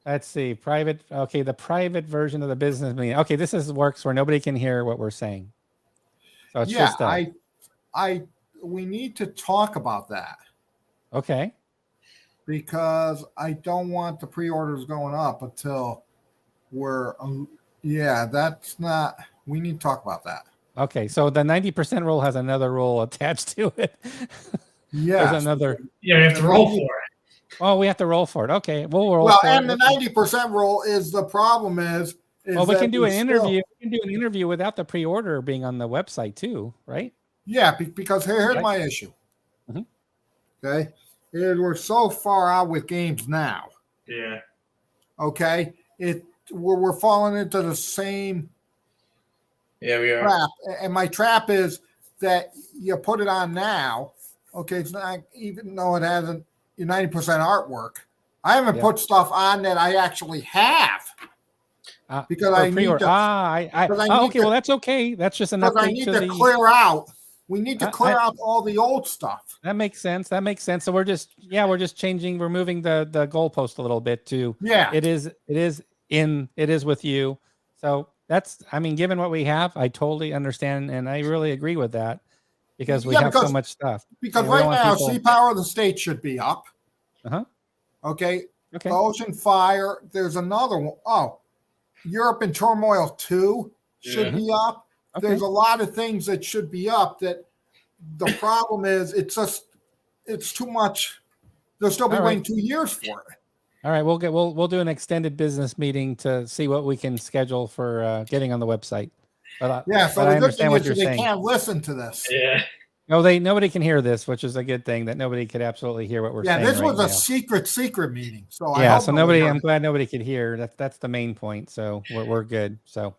Let's see. Private. Okay, the private version of the business meeting. Okay, this works where nobody can hear what we're saying. So it's Yeah, just we need to talk about that okay. because I don't want the pre-orders going up until we're. Yeah, that's not. We need to talk about that. Okay, so the 90% rule has another rule attached to it. Yeah, There's another. Yeah, you have to roll for it. Oh, we have to roll for it. Okay, we'll roll well, for and it. the 90% rule is the problem is Well, we that can do an still- interview. We can do an interview without the pre-order being on the website too, right? Yeah, because here's Right. my issue. Mhm. Okay, we're so far out with games now. Yeah. Okay, we're falling into the same Yeah, we are. trap, and my trap is that you put it on now. Okay, it's not even though it hasn't your 90% artwork. I haven't Yeah. put stuff on that I actually have because for I need pre-order. to. because I need Okay, to- well that's okay. That's just an Because I update need to to the. clear out. We need to clear I- out all the old stuff. That makes sense. That makes sense. So we're just changing. We're moving the goalpost a little bit to. Yeah. It is with you. So that's. I mean, given what we have, I totally understand, and I really agree with that because we Yeah, have so because- much stuff. Because Yeah, we right don't want now, people- Sea Power of the State should be up. Uh-huh. Okay. Okay. The Ocean Fire. There's another one. Oh, Europe in Turmoil 2 should Yeah. be up. Okay. There's a lot of things that should be up that the problem is it's too much. They'll still be All right. waiting 2 years for it. All right, we'll do an extended business meeting to see what we can schedule for getting on the website. But Yeah. So but I the good understand thing what is you're they saying. can't listen to this. Yeah. No, nobody can hear this, which is a good thing that nobody could absolutely hear what we're Yeah. saying. This right was a now. secret meeting. So I Yeah, hope so nobody heard I'm it. glad nobody could hear. That's the main point. So we're good. So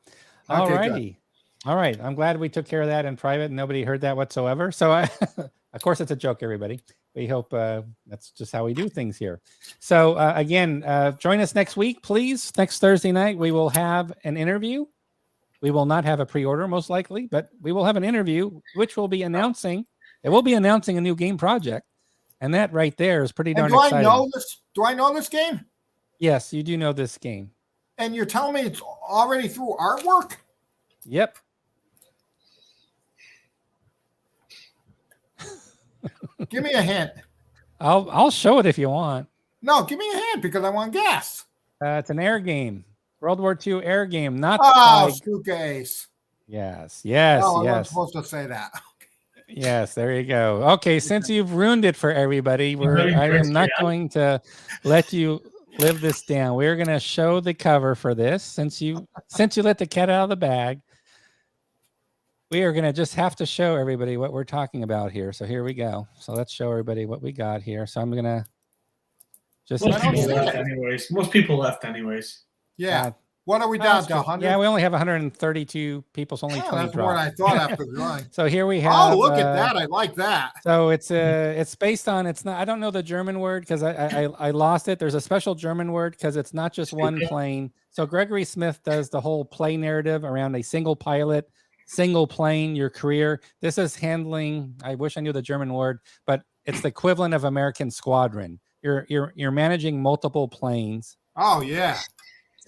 all Okay, good. righty. All right. I'm glad we took care of that in private and nobody heard that whatsoever. So of course it's a joke, everybody. We hope that's just how we do things here. So again, join us next week, please. Next Thursday night, we will have an interview. We will not have a pre-order most likely, but we will have an interview, which will be announcing. It will be announcing a new game project. And that right there is pretty And darn do I exciting. know this? Do I know this game? Yes, you do know this game. And you're telling me it's already through artwork? Yep. Give me a hint. I'll show it if you want. No, give me a hint because I want to guess. It's an air game, World War II air game, not Oh, by. Stuka Ace. Yes, Oh, I wasn't yes, supposed to say that. yes. There you go. Okay, since you've ruined it for everybody, Very I am crisp, not yeah. going to let you live this down. We're going to show the cover for this. Since you let the cat out of the bag, we are going to just have to show everybody what we're talking about here. So here we go. So let's show everybody what we got here. So I'm going to just. Most I don't people see left it. anyways. Most people left anyways. Yeah. Uh, What are we down to? 100? Yeah, we only have 132 people. So only Oh, 20 that's more than I dropped. thought after the drawing. So here we have. Oh, look at that. I like that. So it's based on, it's not, I don't know the German word because I lost it. There's a special German word because it's not just one plane. So Gregory Smith does the whole play narrative around a single pilot, single plane, your career. This is handling, I wish I knew the German word, but it's the equivalent of American squadron. You're managing multiple planes. Oh, yeah.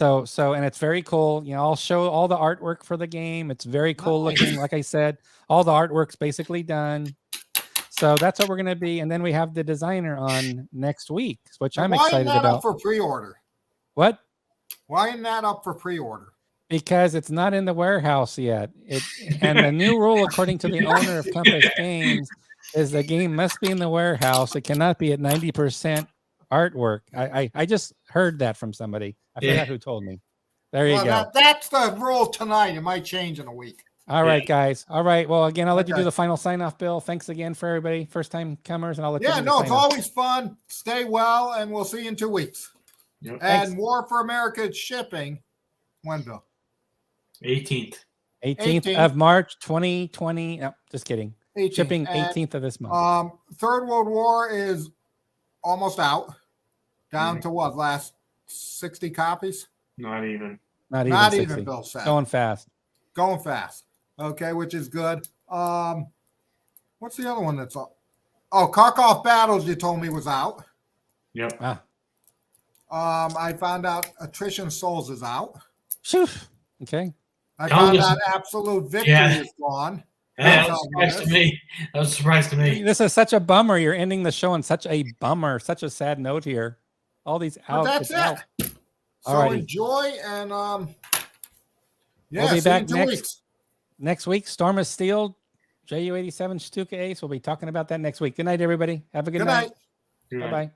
So and it's very cool. You know, I'll show all the artwork for the game. It's very cool Nice. looking. Like I said, all the artwork's basically done. So that's what we're going to be. And then we have the designer on next week, which I'm Why isn't excited that about. up for pre-order? What? Why isn't that up for pre-order? Because it's not in the warehouse yet. And the new rule, according to the owner of Compass Games, is the game must be in the warehouse. It cannot be at 90% artwork. I just heard that from somebody. I Yeah. forgot who told me. There you Well, go. that's the rule tonight. It might change in a week. All right, guys. All right. Well, again, I'll let you Okay. do the final sign-off, Bill. Thanks again for everybody, first-time comers, and I'll let you Yeah, do the no, it's sign-off. always fun. Stay well, and we'll see you in 2 weeks. Yep. Thanks. And War for America shipping. When, Bill? 18th. 18th of March, 2020. No, just kidding. 18th. Shipping And, 18th of this month. Third World War is almost out. Down Mhm. to what? Last 60 copies? Not even. Not even Not 60. even, Bill said. Going fast. Going fast. Okay, which is good. What's the other one that's up? Oh, Karkov Battles, you told me was out. Yep. Ah, I found out Attrition Souls is out. phew. Okay. I Tell found us- out Absolute Victory Yeah. is gone. Yeah, That's that was a how surprise it to is. me. That was a surprise to me. This is such a bummer. You're ending the show on such a bummer, such a sad note here. All these But out. that's it's out. it. So Alrighty. enjoy and yeah, We'll be see you back in 2 next- weeks. Next week, Storm of Steel, JU-87 Stuka Ace. We'll be talking about that next week. Good night, everybody. Have a good Good night. night. Bye-bye.